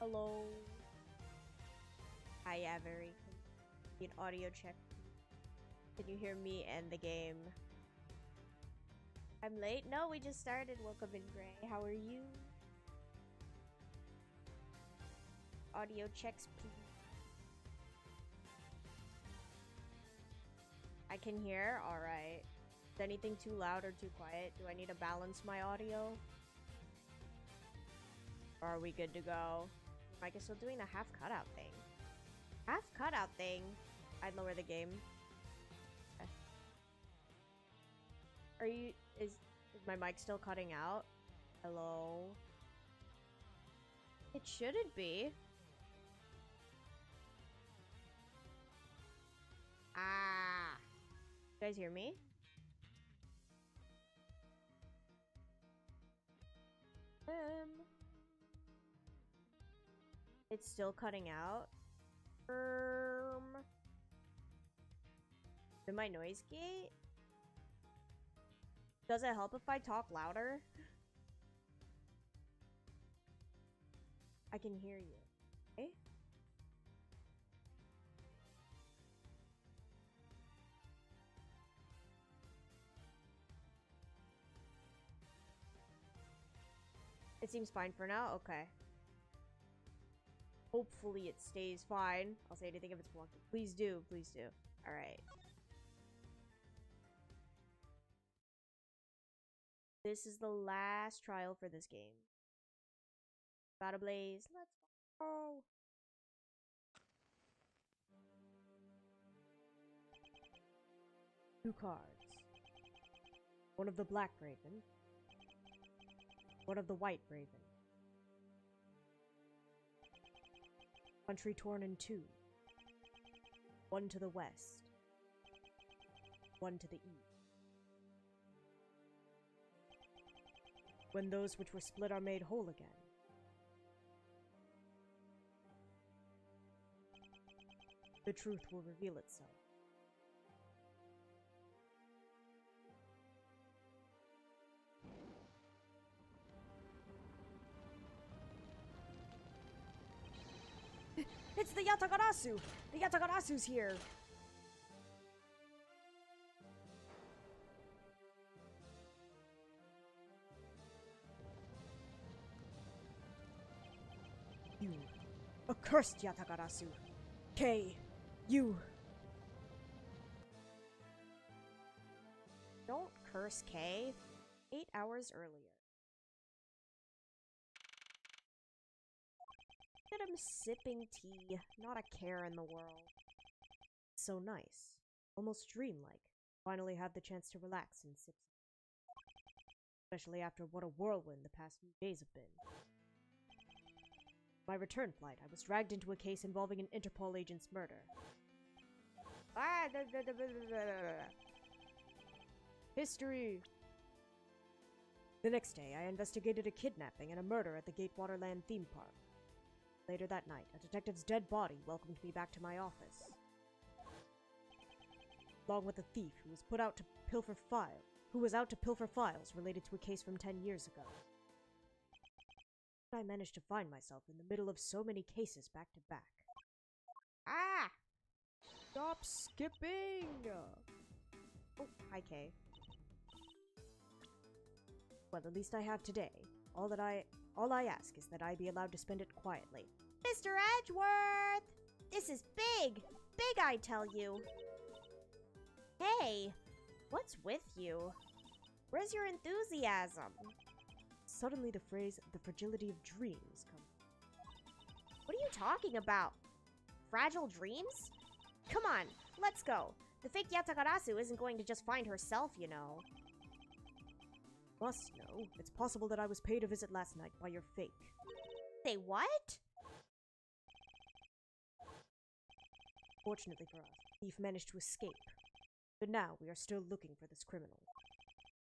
Hello. Hi, yeah, very an audio check. Can you hear me and the game? I'm late? No, we just started. Welcome in, Gray. How are you? Audio checks, please. I can hear? Alright. Is anything too loud or too quiet? Do I need to balance my audio? Or are we good to go? Mike is still doing the half cutout thing. Half cutout thing? I'd lower the game. Okay. Are you... Is my mic still cutting out? Hello? It shouldn't be. Ah! You guys hear me? It's still cutting out. In my noise gate? Does it help if I talk louder? I can hear you. Okay? It seems fine for now? Okay. Hopefully it stays fine. I'll say anything if it's wonky. Please do, please do. Alright. This is the last trial for this game. Battle Blaze, let's go! 2 cards. One of the Black Raven. One of the White Raven. Country torn in 2. 1 to the west. 1 to the east. When those which were split are made whole again. The truth will reveal itself. It's the Yatagarasu! The Yatagarasu's here! You. Accursed Yatagarasu! K. You. Don't curse K. 8 hours earlier. Look at him sipping tea. Not a care in the world. So nice. Almost dreamlike. Finally have the chance to relax and sip. Especially after what a whirlwind the past few days have been. My return flight, I was dragged into a case involving an Interpol agent's murder. History! The next day, I investigated a kidnapping and a murder at the Gatewaterland theme park. Later that night, a detective's dead body welcomed me back to my office. Along with a thief who was out to pilfer files related to a case from 10 years ago. I managed to find myself in the middle of so many cases back to back. Ah! Stop skipping! Oh, hi Kay. Well, at least I have today. All I ask is that I be allowed to spend it quietly. Mr. Edgeworth! This is big! Big, I tell you! Hey! What's with you? Where's your enthusiasm? Suddenly the phrase, the fragility of dreams, comes. What are you talking about? Fragile dreams? Come on, let's go. The fake Yatagarasu isn't going to just find herself, you know. Must know. It's possible that I was paid a visit last night by your fake. Say what? Fortunately for us, the thief managed to escape. But now we are still looking for this criminal.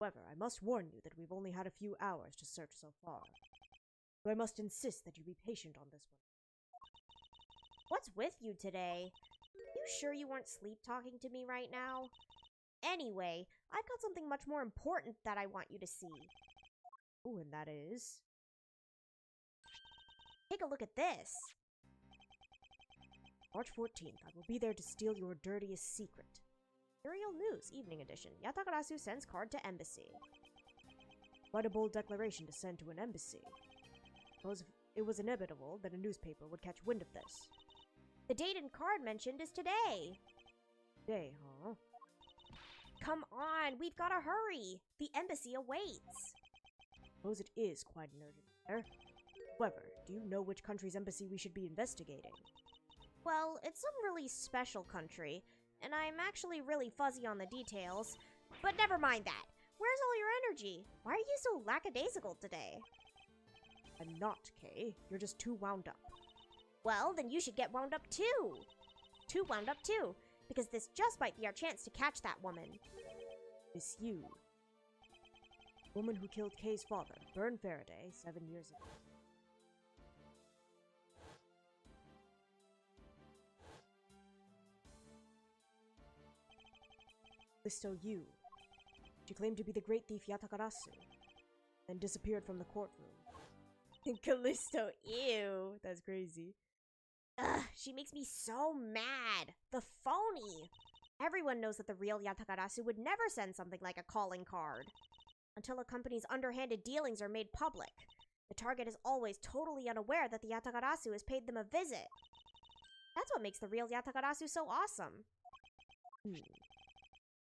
However, I must warn you that we've only had a few hours to search so far. So I must insist that you be patient on this one. What's with you today? You sure you weren't sleep-talking to me right now? Anyway, I've got something much more important that I want you to see. Ooh, and that is... Take a look at this. March 14th, I will be there to steal your dirtiest secret. Serial News, Evening Edition. Yatagarasu sends card to embassy. Quite a bold declaration to send to an embassy. Suppose it was inevitable that a newspaper would catch wind of this. The date and card mentioned is today. Today, huh? Come on, we've got to hurry. The embassy awaits. Suppose it is quite an urgent matter. However, do you know which country's embassy we should be investigating? Well, it's some really special country, and I'm actually really fuzzy on the details. But never mind that. Where's all your energy? Why are you so lackadaisical today? I'm not, Kay. You're just too wound up. Well, then you should get wound up too. Too wound up too, because this just might be our chance to catch that woman. Miss you. Woman who killed Kay's father, Byrne Faraday, 7 years ago. Callisto Yu. She claimed to be the great thief Yatagarasu, then disappeared from the courtroom. Callisto, ew. That's crazy. Ugh, she makes me so mad. The phony. Everyone knows that the real Yatagarasu would never send something like a calling card. Until a company's underhanded dealings are made public. The target is always totally unaware that the Yatagarasu has paid them a visit. That's what makes the real Yatagarasu so awesome.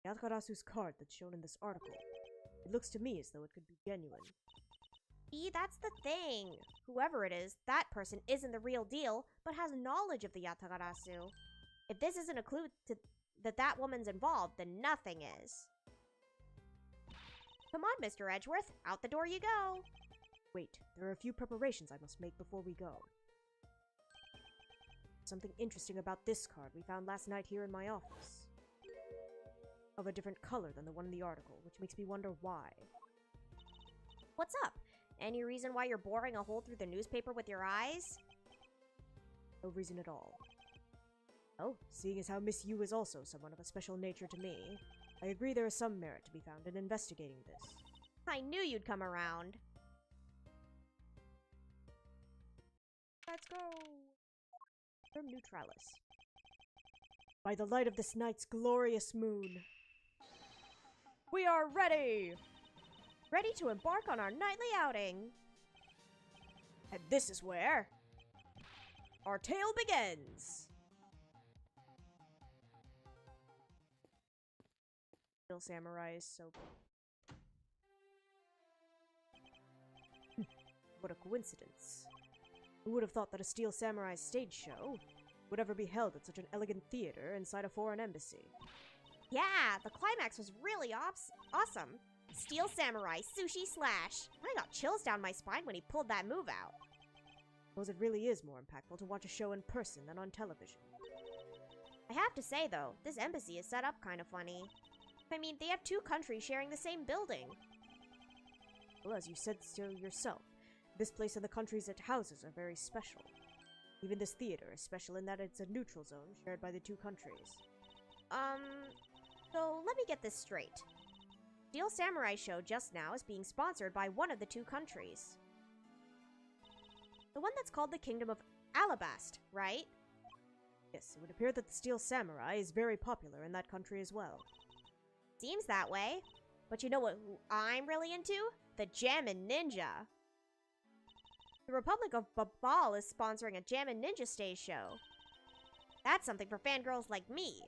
Yatagarasu's card that's shown in this article. It looks to me as though it could be genuine. See, that's the thing. Whoever it is, that person isn't the real deal, but has knowledge of the Yatagarasu. If this isn't a clue to that woman's involved, then nothing is. Come on, Mr. Edgeworth. Out the door you go. Wait, there are a few preparations I must make before we go. Something interesting about this card we found last night here in my office. Of a different color than the one in the article, which makes me wonder why. What's up? Any reason why you're boring a hole through the newspaper with your eyes? No reason at all. Well, seeing as how Miss Yu is also someone of a special nature to me, I agree there is some merit to be found in investigating this. I knew you'd come around. Let's go. Term Neutralis. By the light of this night's glorious moon, we are ready! Ready to embark on our nightly outing. And this is where our tale begins. Steel Samurai is so good. What a coincidence. Who would have thought that a Steel Samurai stage show would ever be held at such an elegant theater inside a foreign embassy? Yeah, the climax was really awesome. Steel Samurai Sushi Slash. I got chills down my spine when he pulled that move out. Suppose it really is more impactful to watch a show in person than on television. I have to say, though, this embassy is set up kind of funny. I mean, they have two countries sharing the same building. Well, as you said so yourself, this place and the countries it houses are very special. Even this theater is special in that it's a neutral zone shared by the two countries. So let me get this straight. Steel Samurai show just now is being sponsored by one of the two countries. The one that's called the Kingdom of Alabast, right? Yes, it would appear that the Steel Samurai is very popular in that country as well. Seems that way. But you know what I'm really into? The Jammin' Ninja. The Republic of Babal is sponsoring a Jammin' Ninja stage show. That's something for fangirls like me.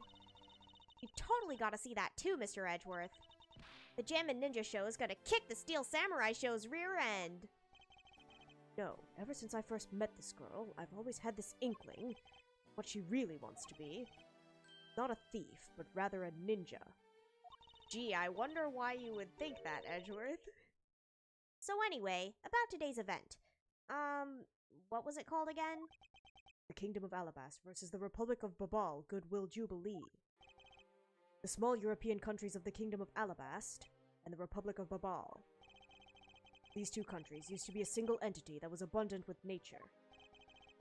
You've totally got to see that too, Mr. Edgeworth. The Jammin' Ninja show is gonna kick the Steel Samurai show's rear end. No, ever since I first met this girl, I've always had this inkling what she really wants to be. Not a thief, but rather a ninja. Gee, I wonder why you would think that, Edgeworth. So anyway, about today's event. What was it called again? The Kingdom of Alabast versus the Republic of Babal Goodwill Jubilee. The small European countries of the Kingdom of Alabast and the Republic of Babal. These two countries used to be a single entity that was abundant with nature,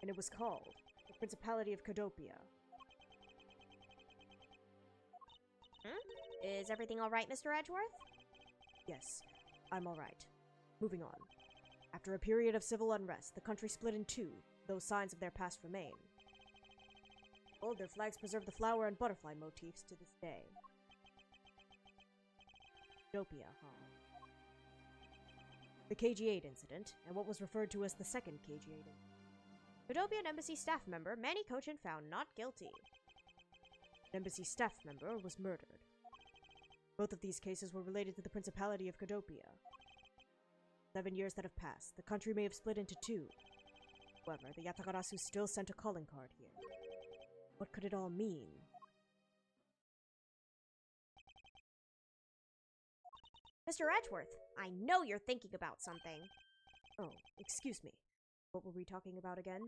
and it was called the Principality of Cadopia. Is everything alright, Mr. Edgeworth? Yes, I'm alright. Moving on. After a period of civil unrest, the country split in two, though signs of their past remain. Their flags preserve the flower and butterfly motifs to this day. Utopia, huh? The KG-8 incident, and what was referred to as the second KG-8 incident. Utopian embassy staff member Manny Cochin found not guilty. An embassy staff member was murdered. Both of these cases were related to the Principality of Cadopia. 7 years that have passed, the country may have split into two. However, the Yatagarasu still sent a calling card here. What could it all mean? Mr. Edgeworth, I know you're thinking about something. Oh, excuse me. What were we talking about again?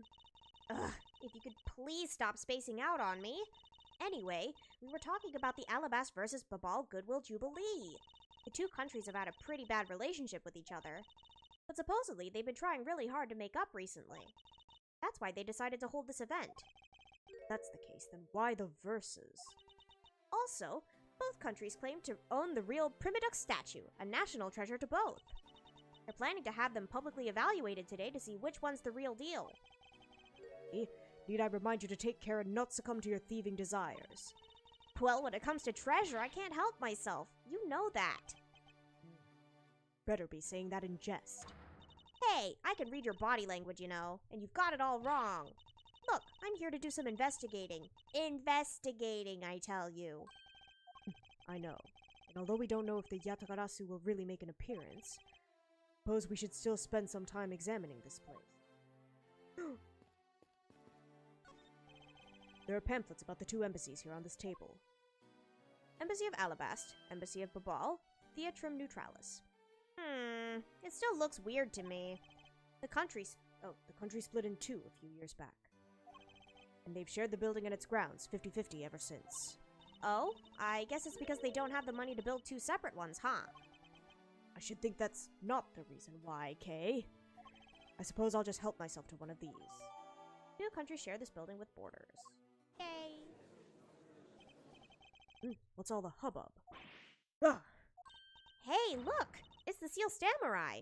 Ugh, if you could please stop spacing out on me. Anyway, we were talking about the Alabast versus Babal Goodwill Jubilee. The two countries have had a pretty bad relationship with each other, but supposedly they've been trying really hard to make up recently. That's why they decided to hold this event. If that's the case, then why the verses? Also, both countries claim to own the real Primadux statue, a national treasure to both. They're planning to have them publicly evaluated today to see which one's the real deal. Need I remind you to take care and not succumb to your thieving desires? Well, when it comes to treasure, I can't help myself. You know that. Better be saying that in jest. Hey, I can read your body language, you know, and you've got it all wrong. Look, I'm here to do some investigating. Investigating, I tell you. I know. And although we don't know if the Yatagarasu will really make an appearance, suppose we should still spend some time examining this place. There are pamphlets about the two embassies here on this table. Embassy of Alabast, Embassy of Babal, Theatrum Neutralis. It still looks weird to me. The country split in two a few years back. And they've shared the building and its grounds 50-50 ever since. Oh? I guess it's because they don't have the money to build two separate ones, huh? I should think that's not the reason why, Kay. I suppose I'll just help myself to one of these. Two countries share this building with borders. Yay! What's all the hubbub? Ah! Hey, look! It's the Seal Samurai!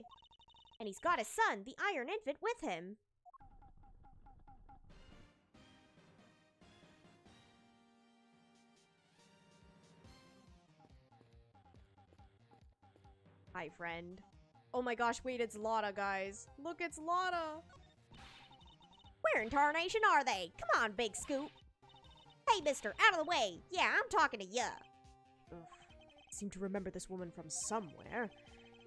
And he's got his son, the Iron Infant, with him! Hi, friend. Oh my gosh, wait, it's Lotta, guys. Look, it's Lotta! Where in tarnation are they? Come on, Big Scoop! Hey, mister, out of the way! Yeah, I'm talking to ya! Ugh. I seem to remember this woman from somewhere,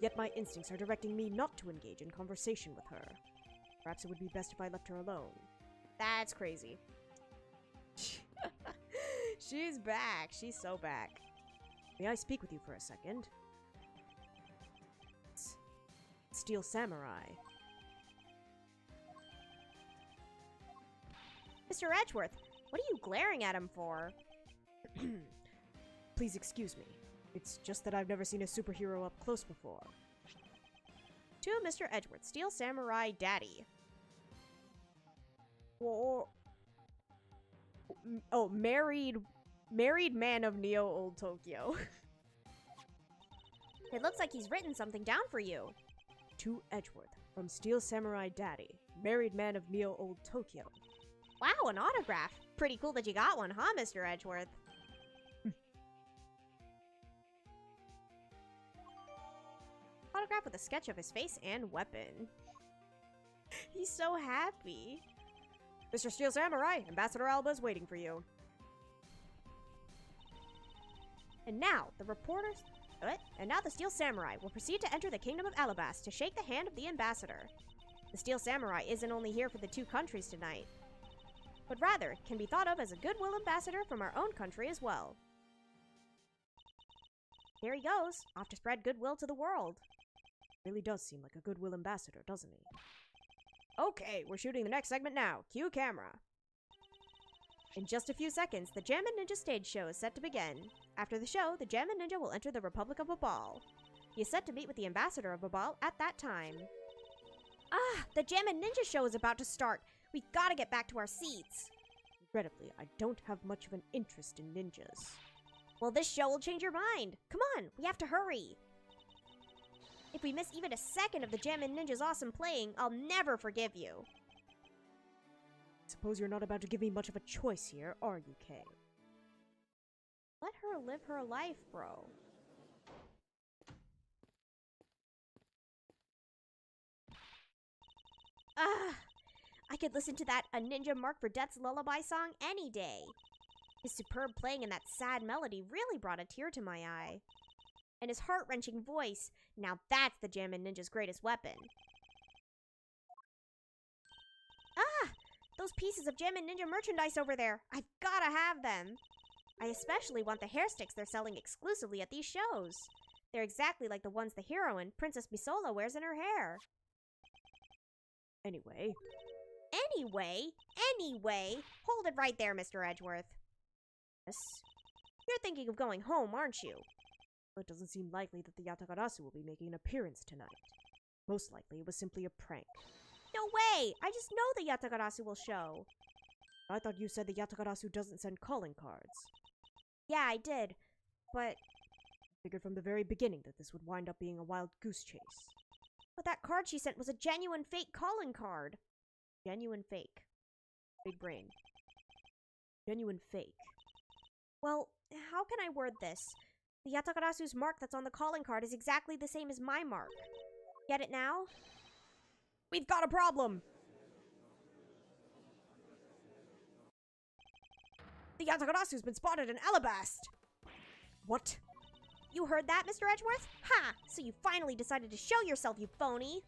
yet my instincts are directing me not to engage in conversation with her. Perhaps it would be best if I left her alone. That's crazy. She's back. She's so back. May I speak with you for a second? Steel Samurai. Mr. Edgeworth, what are you glaring at him for? Please excuse me. It's just that I've never seen a superhero up close before. To Mr. Edgeworth, Steel Samurai Daddy. Or... Oh, married man of Neo Old Tokyo. It looks like he's written something down for you. To Edgeworth, from Steel Samurai Daddy, married man of Neo Old Tokyo. Wow, an autograph. Pretty cool that you got one, huh, Mr. Edgeworth? Autograph with a sketch of his face and weapon. He's so happy. Mr. Steel Samurai, Ambassador Alba is waiting for you. And now, the Steel Samurai will proceed to enter the Kingdom of Alabast to shake the hand of the Ambassador. The Steel Samurai isn't only here for the two countries tonight, but rather can be thought of as a goodwill ambassador from our own country as well. Here he goes, off to spread goodwill to the world. Really does seem like a goodwill ambassador, doesn't he? Okay, we're shooting the next segment now. Cue camera. In just a few seconds, the Jammin' Ninja stage show is set to begin. After the show, the Jammin' Ninja will enter the Republic of Babal. He is set to meet with the Ambassador of Babal at that time. Ah, the Jammin' Ninja show is about to start. We've got to get back to our seats. Regrettably, I don't have much of an interest in ninjas. Well, this show will change your mind. Come on, we have to hurry. If we miss even a second of the Jammin' Ninja's awesome playing, I'll never forgive you. Suppose you're not about to give me much of a choice here, are you, Kay? Let her live her life, bro. Ah, I could listen to that A Ninja Marked for Death's Lullaby song any day. His superb playing and that sad melody really brought a tear to my eye. And his heart-wrenching voice, now that's the Jammin' Ninja's greatest weapon. Ah! Those pieces of Jammin' Ninja merchandise over there. I've gotta have them. I especially want the hair sticks they're selling exclusively at these shows. They're exactly like the ones the heroine, Princess Misola, wears in her hair. Anyway, hold it right there, Mr. Edgeworth. yes? You're thinking of going home, aren't you? It doesn't seem likely that the Yatagarasu will be making an appearance tonight. Most likely it was simply a prank. No way! I just know the Yatagarasu will show. I thought you said the Yatagarasu doesn't send calling cards. Yeah, I did. But I figured from the very beginning that this would wind up being a wild goose chase. that card she sent was a genuine fake calling card. Genuine fake. Big brain. Genuine fake. Well, how can I word this? The Yatagarasu's mark that's on the calling card is exactly the same as my mark. Get it now? We've got a problem! The Yatagarasu's been spotted in Alabast! What? You heard that, Mr. Edgeworth? Ha! So you finally decided to show yourself, you phony!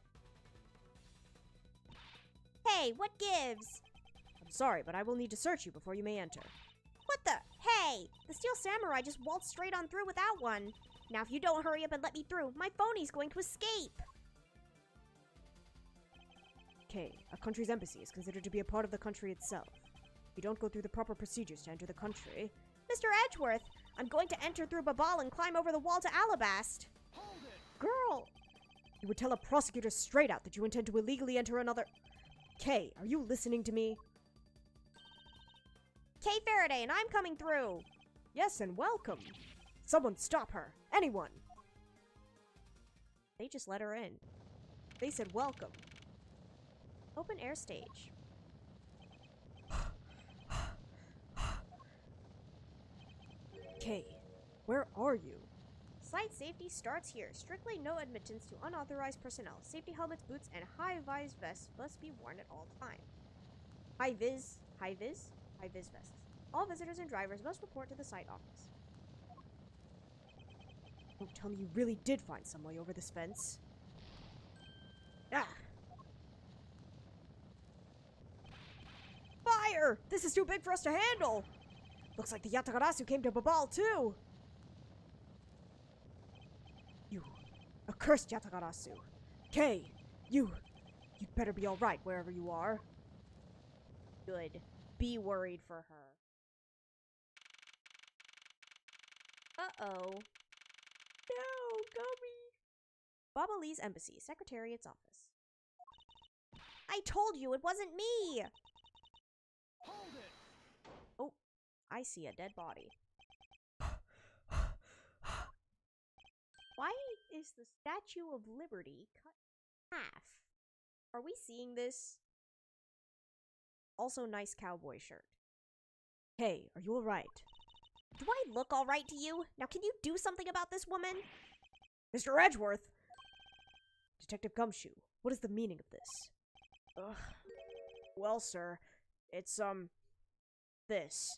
Hey, what gives? I'm sorry, but I will need to search you before you may enter. What the? Hey! The Steel Samurai just waltzed straight on through without one. Now if you don't hurry up and let me through, my phony's going to escape! Okay, a country's embassy is considered to be a part of the country itself. If you don't go through the proper procedures to enter the country... Mr. Edgeworth, I'm going to enter through Babal and climb over the wall to Alabast. Hold it! Girl! You would tell a prosecutor straight out that you intend to illegally enter another... Kay, are you listening to me? Kay Faraday, and I'm coming through. Yes, and welcome. Someone stop her. Anyone. They just let her in. They said welcome. Open air stage. Kay, where are you? Site safety starts here. Strictly no admittance to unauthorized personnel. Safety helmets, boots, and high-vis vests must be worn at all times. High-vis vests. All visitors and drivers must report to the site office. Don't tell me you really did find some way over this fence. Ah! Fire! This is too big for us to handle! Looks like the Yatagarasu came to Babal too! You accursed Yatagarasu! Kay! You'd better be alright wherever you are. Good. Be worried for her. Uh-oh. No, Gummy! Baba Lee's embassy, Secretariat's office. I told you it wasn't me! Hold it! Oh, I see a dead body. Why is the Statue of Liberty cut in half? Are we seeing this? Also, nice cowboy shirt. Hey, are you alright? Do I look alright to you? Now can you do something about this woman? Mr. Edgeworth! Detective Gumshoe, what is the meaning of this? Ugh. Well, sir, it's, this.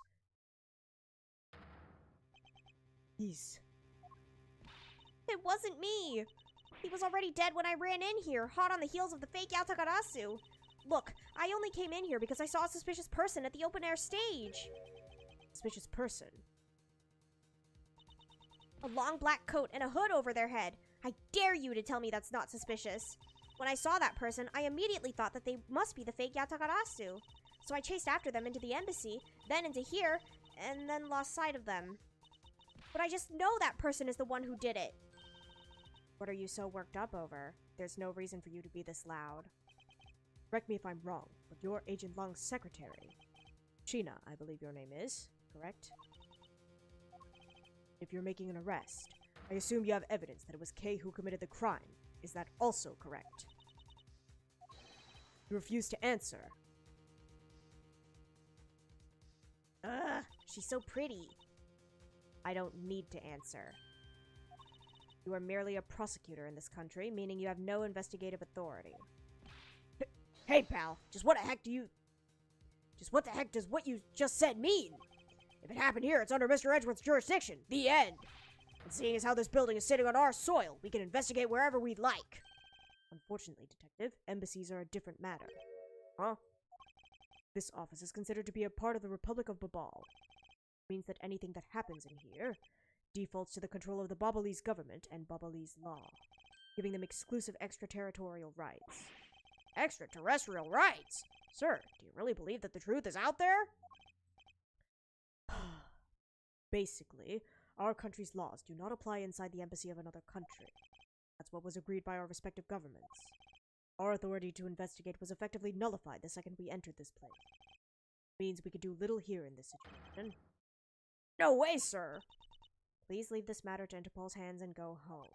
It wasn't me! He was already dead when I ran in here, hot on the heels of the fake Yatagarasu. Look, I only came in here because I saw a suspicious person at the open-air stage. Suspicious person? A long black coat and a hood over their head. I dare you to tell me that's not suspicious. When I saw that person, I immediately thought that they must be the fake Yatagarasu. So I chased after them into the embassy, then into here, and then lost sight of them. But I just know that person is the one who did it. What are you so worked up over? There's no reason for you to be this loud. Correct me if I'm wrong, but you're Agent Lung's secretary. Sheena, I believe your name is, correct? If you're making an arrest, I assume you have evidence that it was Kay who committed the crime. Is that also correct? You refuse to answer. She's so pretty. I don't need to answer. You are merely a prosecutor in this country, meaning you have no investigative authority. Hey, pal, just what the heck does what you just said mean? If it happened here, it's under Mr. Edgeworth's jurisdiction. The end. And seeing as how this building is sitting on our soil, we can investigate wherever we'd like. Unfortunately, Detective, embassies are a different matter. Huh? This office is considered to be a part of the Republic of Babal. It means that anything that happens in here defaults to the control of the Babalese government and Babalese law, giving them exclusive extraterritorial rights. Extraterrestrial rights? Sir, do you really believe that the truth is out there? Basically, our country's laws do not apply inside the embassy of another country. That's what was agreed by our respective governments. Our authority to investigate was effectively nullified the second we entered this place. It means we could do little here in this situation. No way, sir! Please leave this matter to Interpol's hands and go home.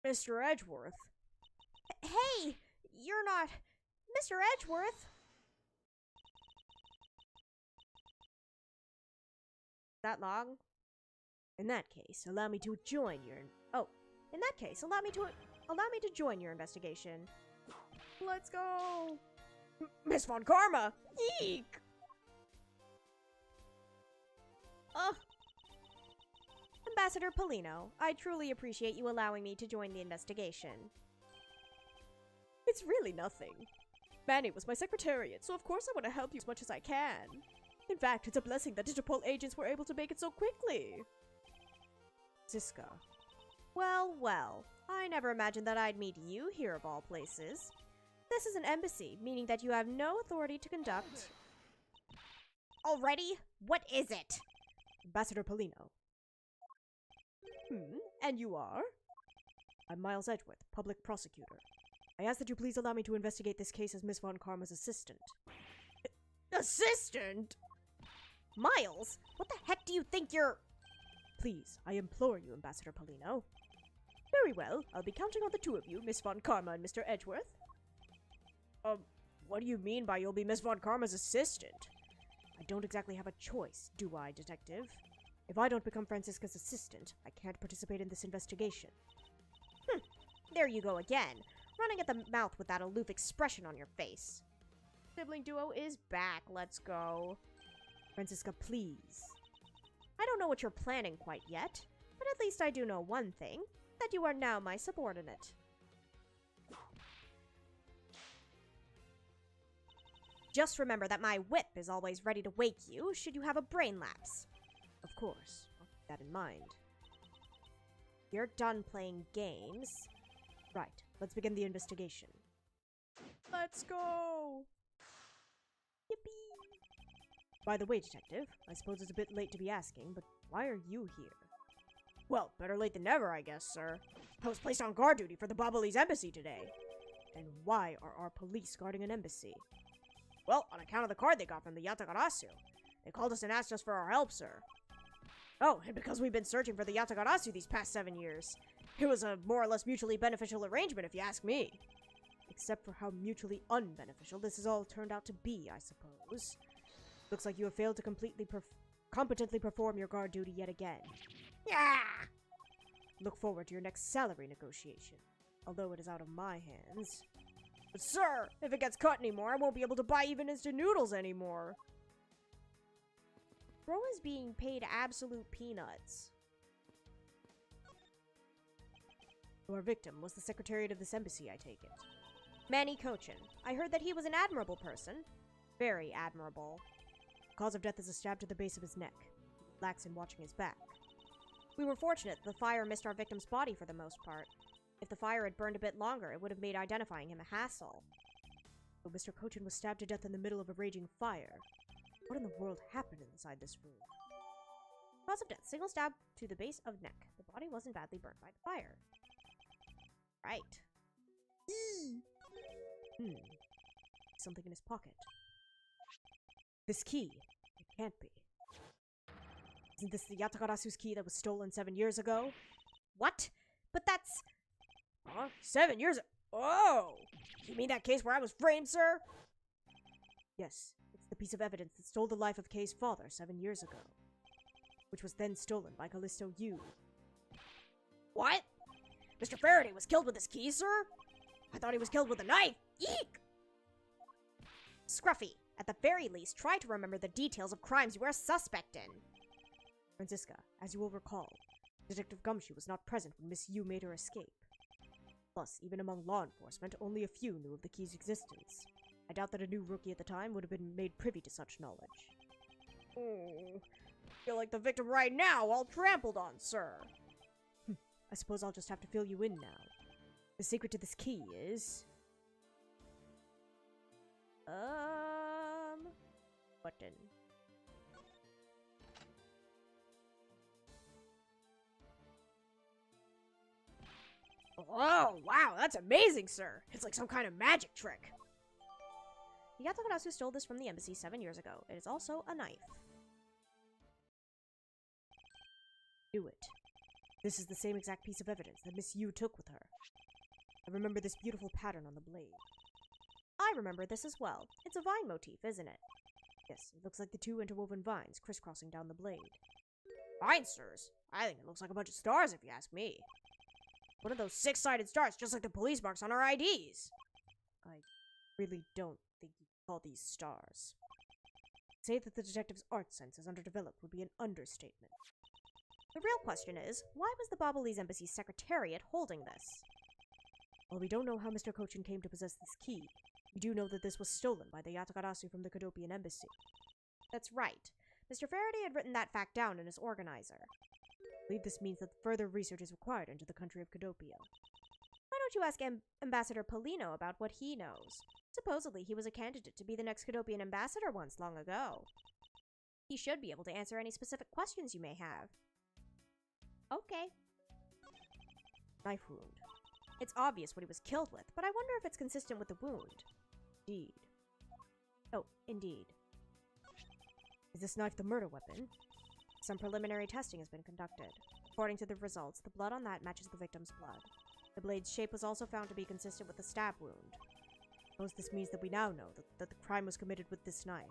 Mr. Edgeworth? Hey! You're not... Mr. Edgeworth! That long? In that case, allow me to join your... In that case, allow me to join your investigation. Let's go! Miss Von Karma! Eek! Ambassador Polino, I truly appreciate you allowing me to join the investigation. It's really nothing. Manny was my secretariat, so of course I want to help you as much as I can. In fact, it's a blessing that Interpol agents were able to make it so quickly. Ziska. Well, well. I never imagined that I'd meet you here of all places. This is an embassy, meaning that you have no authority to conduct... Already? What is it? Ambassador Polino. And you are? I'm Miles Edgeworth, public prosecutor. I ask that you please allow me to investigate this case as Miss Von Karma's assistant. Assistant? Miles? What the heck do you think you're... Please, I implore you, Ambassador Polino. Very well, I'll be counting on the two of you, Miss Von Karma and Mr. Edgeworth. What do you mean by you'll be Miss Von Karma's assistant? I don't exactly have a choice, do I, Detective? If I don't become Francisca's assistant, I can't participate in this investigation. There you go again, running at the mouth with that aloof expression on your face. Sibling duo is back, let's go. Francisca, please. I don't know what you're planning quite yet, but at least I do know one thing, that you are now my subordinate. Just remember that my whip is always ready to wake you should you have a brain lapse. Of course, I'll keep that in mind. You're done playing games. Right, let's begin the investigation. Let's go! Yippee! By the way, Detective, I suppose it's a bit late to be asking, but why are you here? Well, better late than never, I guess, sir. I was placed on guard duty for the Babalese embassy today. And why are our police guarding an embassy? Well, on account of the card they got from the Yatagarasu. They called us and asked us for our help, sir. Oh, and because we've been searching for the Yatagarasu these past 7 years. It was a more or less mutually beneficial arrangement, if you ask me. Except for how mutually unbeneficial this has all turned out to be, I suppose. Looks like you have failed to competently perform your guard duty yet again. Yeah! Look forward to your next salary negotiation, although it is out of my hands. But sir, if it gets cut anymore, I won't be able to buy even instant noodles anymore. Bro is being paid absolute peanuts. Your victim was the secretariat of this embassy, I take it. Manny Cochin. I heard that he was an admirable person. Very admirable. The cause of death is a stab to the base of his neck. He lacks in watching his back. We were fortunate that the fire missed our victim's body for the most part. If the fire had burned a bit longer, it would have made identifying him a hassle. So Mr. Cochin was stabbed to death in the middle of a raging fire. What in the world happened inside this room? Cause of death, single stab to the base of neck. The body wasn't badly burnt by the fire. Right. Something in his pocket. This key. It can't be. Isn't this the Yatakarasu's key that was stolen 7 years ago? What? But that's... Huh? 7 years ago? Oh! You mean that case where I was framed, sir? Yes, it's the piece of evidence that stole the life of Kay's father 7 years ago, which was then stolen by Callisto Yu. What? Mr. Faraday was killed with his key, sir? I thought he was killed with a knife. Eek! Scruffy, at the very least, try to remember the details of crimes you were a suspect in. Franziska, as you will recall, Detective Gumshoe was not present when Miss Yu made her escape. Plus, even among law enforcement, only a few knew of the key's existence. I doubt that a new rookie at the time would have been made privy to such knowledge. Oh, I feel like the victim right now, all trampled on, sir. I suppose I'll just have to fill you in now. The secret to this key is... button. Oh, wow, that's amazing, sir. It's like some kind of magic trick. The Yatagarasu stole this from the embassy 7 years ago. It is also a knife. Knew it. This is the same exact piece of evidence that Miss Yu took with her. I remember this beautiful pattern on the blade. I remember this as well. It's a vine motif, isn't it? Yes, it looks like the two interwoven vines crisscrossing down the blade. Vines, sirs? I think it looks like a bunch of stars, if you ask me. One of those six-sided stars, just like the police marks on our IDs. I really don't think you can call these stars. To say that the detective's art sense is underdeveloped would be an understatement. The real question is, why was the Babalese Embassy's secretariat holding this? While we don't know how Mr. Cochin came to possess this key, we do know that this was stolen by the Yatagarasu from the Kadopian embassy. That's right. Mr. Faraday had written that fact down in his organizer. I believe this means that further research is required into the country of Kadopia. Why don't you ask Ambassador Polino about what he knows? Supposedly, he was a candidate to be the next Kadopian ambassador once long ago. He should be able to answer any specific questions you may have. Okay. Knife wound. It's obvious what he was killed with, but I wonder if it's consistent with the wound. Indeed. Oh, indeed. Is this knife the murder weapon? Some preliminary testing has been conducted. According to the results, the blood on that matches the victim's blood. The blade's shape was also found to be consistent with the stab wound. I suppose this means that we now know that the crime was committed with this knife.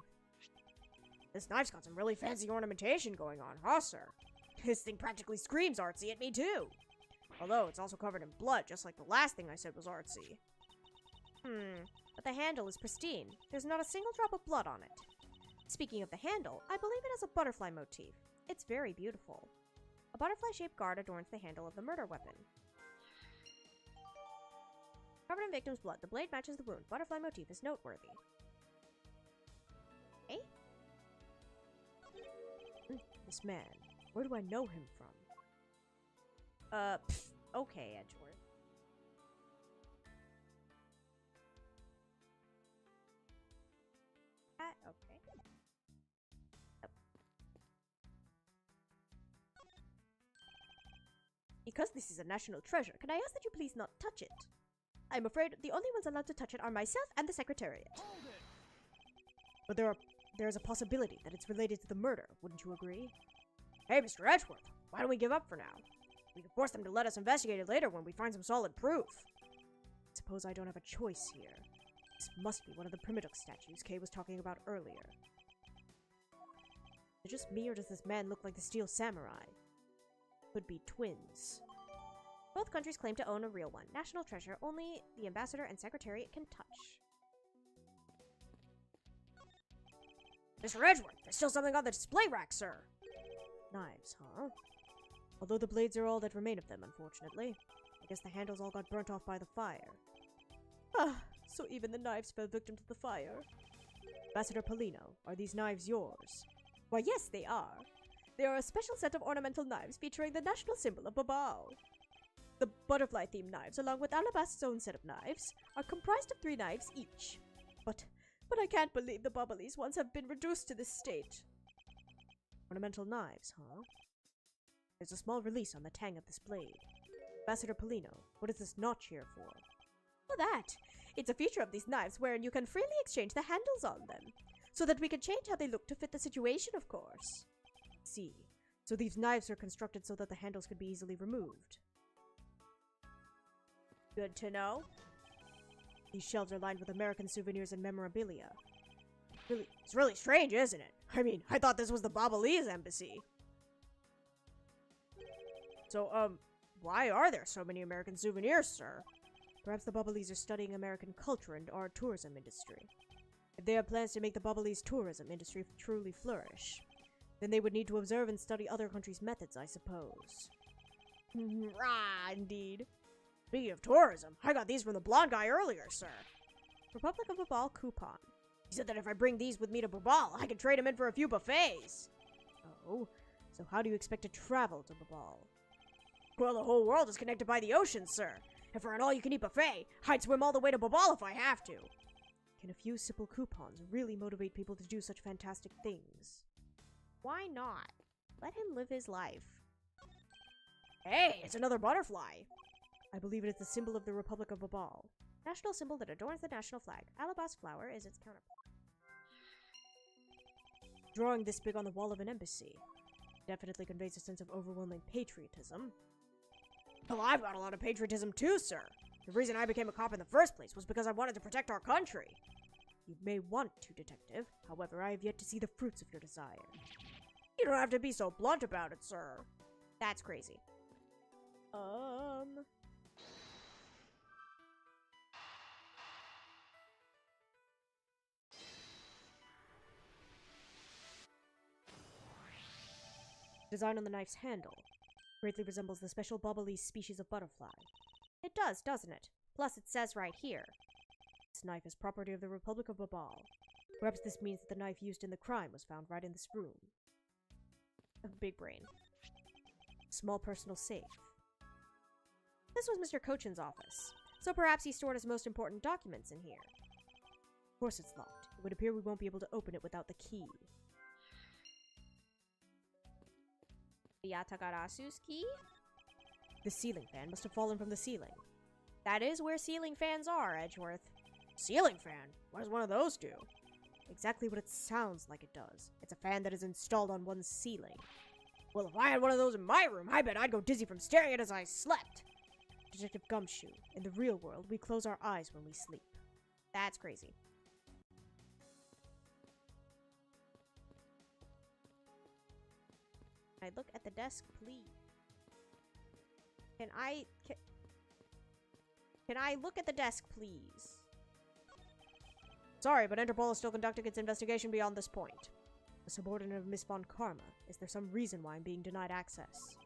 This knife's got some really fancy ornamentation going on, huh, sir? This thing practically screams artsy at me, too. Although, it's also covered in blood, just like the last thing I said was artsy. But the handle is pristine. There's not a single drop of blood on it. Speaking of the handle, I believe it has a butterfly motif. It's very beautiful. A butterfly-shaped guard adorns the handle of the murder weapon. Covered in victim's blood, the blade matches the wound. Butterfly motif is noteworthy. Eh? This man, where do I know him from? Okay, Edgeworth. Okay. Oh. Because this is a national treasure, can I ask that you please not touch it? I'm afraid the only ones allowed to touch it are myself and the Secretariat. But there is a possibility that it's related to the murder, wouldn't you agree? Hey, Mr. Edgeworth, why don't we give up for now? We can force them to let us investigate it later when we find some solid proof. Suppose I don't have a choice here. This must be one of the Primitive statues Kay was talking about earlier. Is it just me, or does this man look like the Steel Samurai? Could be twins. Both countries claim to own a real one. National treasure only the ambassador and secretariat can touch. Mr. Edgeworth, there's still something on the display rack, sir. Knives, huh? Although the blades are all that remain of them, unfortunately. I guess the handles all got burnt off by the fire. Ah, so even the knives fell victim to the fire. Ambassador Polino, are these knives yours? Why, yes, they are. They are a special set of ornamental knives featuring the national symbol of Babao. The butterfly-themed knives, along with Alabast's own set of knives, are comprised of 3 knives each. But I can't believe the Babalese ones have been reduced to this state. Ornamental knives, huh? There's a small release on the tang of this blade. Ambassador Polino, what is this notch here for? Oh, that! It's a feature of these knives wherein you can freely exchange the handles on them, so that we can change how they look to fit the situation, of course. See, so these knives are constructed so that the handles can be easily removed. Good to know. These shelves are lined with American souvenirs and memorabilia. It's really strange, isn't it? I mean, I thought this was the Babalese embassy. So, why are there so many American souvenirs, sir? Perhaps the Babalese are studying American culture and our tourism industry. If they have plans to make the Babalese tourism industry truly flourish, then they would need to observe and study other countries' methods, I suppose. Rah, indeed. Speaking of tourism, I got these from the blonde guy earlier, sir. Republic of Babal coupon. He said that if I bring these with me to Babal, I can trade them in for a few buffets. Oh, so how do you expect to travel to Babal? Well, the whole world is connected by the ocean, sir. And for an all-you-can-eat buffet, I'd swim all the way to Babal if I have to. Can a few simple coupons really motivate people to do such fantastic things? Why not? Let him live his life. Hey, it's another butterfly. I believe it is the symbol of the Republic of Babal. National symbol that adorns the national flag. Alabaster flower is its counterpart. Drawing this big on the wall of an embassy definitely conveys a sense of overwhelming patriotism. Well, I've got a lot of patriotism too, sir. The reason I became a cop in the first place was because I wanted to protect our country. You may want to, detective. However, I have yet to see the fruits of your desire. You don't have to be so blunt about it, sir. That's crazy. Design on the knife's handle greatly resembles the special Babalese species of butterfly. It does, doesn't it? Plus, it says right here. This knife is property of the Republic of Babal. Perhaps this means that the knife used in the crime was found right in this room. Big brain. Small personal safe. This was Mr. Cochin's office, so perhaps he stored his most important documents in here. Of course it's locked. It would appear we won't be able to open it without the key. Yatagarasu's key? The ceiling fan must have fallen from the ceiling. That is where ceiling fans are, Edgeworth. Ceiling fan? What does one of those do? Exactly what it sounds like it does. It's a fan that is installed on one's ceiling. Well, if I had one of those in my room, I bet I'd go dizzy from staring at it as I slept. Detective Gumshoe, in the real world, we close our eyes when we sleep. That's crazy. Can I look at the desk, please? Can I look at the desk, please? Sorry, but Interpol is still conducting its investigation beyond this point. A subordinate of Miss Von Karma. Is there some reason why I'm being denied access?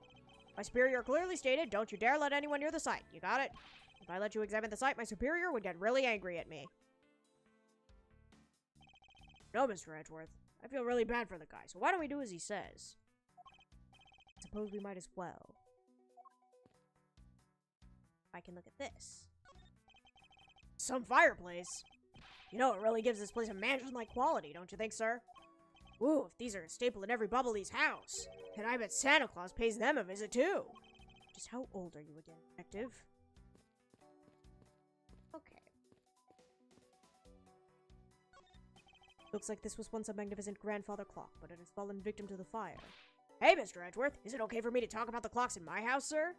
My superior clearly stated, don't you dare let anyone near the site. You got it? If I let you examine the site, my superior would get really angry at me. No, Mr. Edgeworth. I feel really bad for the guy, so why don't we do as he says? I suppose we might as well. I can look at this. Some fireplace. You know, it really gives this place a mansion-like quality, don't you think, sir? Ooh, if these are a staple in every Bubbly's house. And I bet Santa Claus pays them a visit, too. Just how old are you again, detective? Okay. Looks like this was once a magnificent grandfather clock, but it has fallen victim to the fire. Hey, Mr. Edgeworth, is it okay for me to talk about the clocks in my house, sir?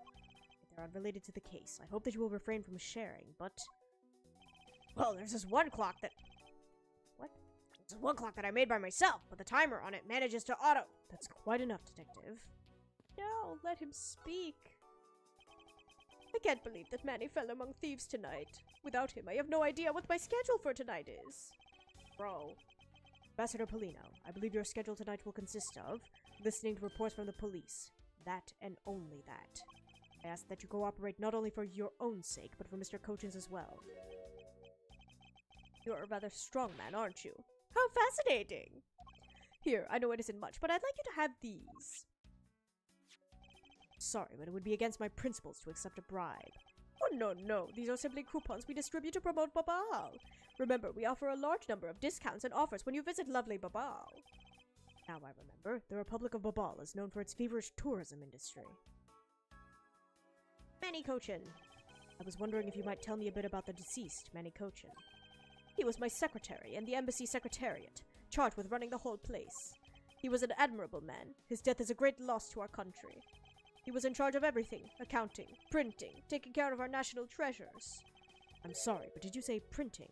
If they're unrelated to the case, I hope that you will refrain from sharing, but... Well, there's this one clock that... What? There's one clock that I made by myself, but the timer on it manages to auto... That's quite enough, detective. No, let him speak. I can't believe that Manny fell among thieves tonight. Without him, I have no idea what my schedule for tonight is. Bro. Ambassador Polino, I believe your schedule tonight will consist of listening to reports from the police. That and only that. I ask that you cooperate not only for your own sake, but for Mr. Cochin's as well. You're a rather strong man, aren't you? How fascinating! Here, I know it isn't much, but I'd like you to have these. Sorry, but it would be against my principles to accept a bribe. Oh, no. These are simply coupons we distribute to promote Babal. Remember, we offer a large number of discounts and offers when you visit lovely Babal. Now I remember, the Republic of Babal is known for its feverish tourism industry. Manny Cochin. I was wondering if you might tell me a bit about the deceased, Manny Cochin. He was my secretary in the embassy secretariat, charged with running the whole place. He was an admirable man. His death is a great loss to our country. He was in charge of everything. Accounting, printing, taking care of our national treasures. I'm sorry, but did you say printing?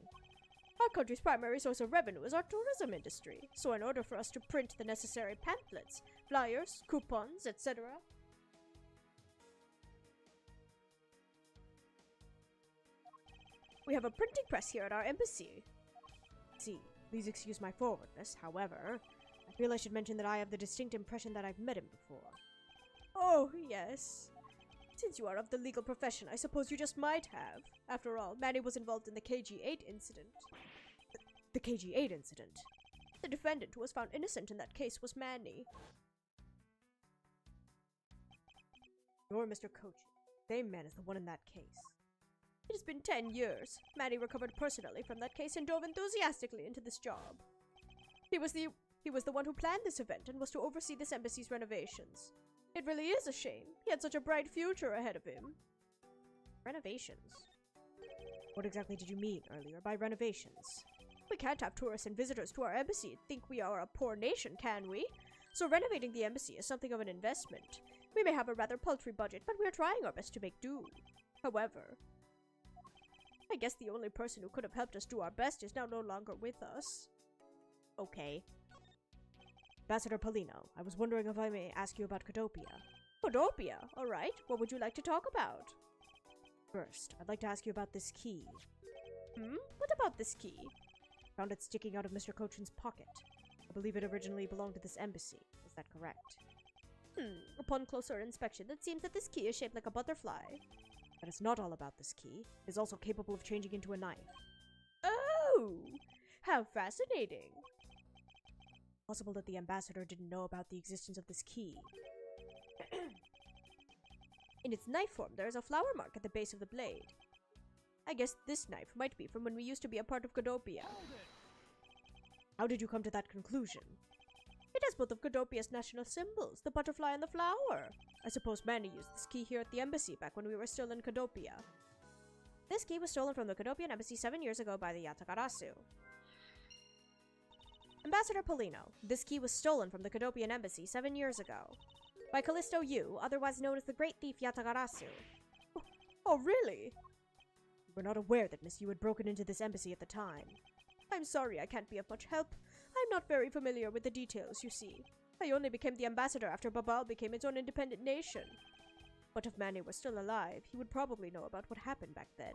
Our country's primary source of revenue is our tourism industry. So in order for us to print the necessary pamphlets, flyers, coupons, etc. We have a printing press here at our embassy. See, please excuse my forwardness, however, I feel I should mention that I have the distinct impression that I've met him before. Oh, yes. Since you are of the legal profession, I suppose you just might have. After all, Manny was involved in the KG-8 incident. The KG-8 incident? The defendant who was found innocent in that case was Manny. You're Mr. Kochi. The same man is the one in that case. It has been 10 years. Manny recovered personally from that case and dove enthusiastically into this job. He was the one who planned this event and was to oversee this embassy's renovations. It really is a shame. He had such a bright future ahead of him. Renovations? What exactly did you mean earlier by renovations? We can't have tourists and visitors to our embassy and think we are a poor nation, can we? So renovating the embassy is something of an investment. We may have a rather paltry budget, but we are trying our best to make do. However, I guess the only person who could have helped us do our best is now no longer with us. Okay. Ambassador Polino, I was wondering if I may ask you about Cadopia. Cadopia? Alright, what would you like to talk about? First, I'd like to ask you about this key. What about this key? Found it sticking out of Mr. Cochin's pocket. I believe it originally belonged to this embassy. Is that correct? Upon closer inspection, it seems that this key is shaped like a butterfly. But it's not all about this key. It is also capable of changing into a knife. Oh! How fascinating! Possible that the ambassador didn't know about the existence of this key. In its knife form, there is a flower mark at the base of the blade. I guess this knife might be from when we used to be a part of Cadopia. How did you come to that conclusion? It has both of Cadopia's national symbols, the butterfly and the flower. I suppose Manny used this key here at the embassy back when we were still in Cadopia. This key was stolen from the Cadopian embassy 7 years ago by the Yatagarasu. Ambassador Polino, this key was stolen from the Cadopian embassy 7 years ago by Callisto Yu, otherwise known as the Great Thief Yatagarasu. Oh, really? You were not aware that Miss Yu had broken into this embassy at the time. I'm sorry I can't be of much help. I'm not very familiar with the details, you see. I only became the ambassador after Babal became its own independent nation. But if Manny was still alive, he would probably know about what happened back then.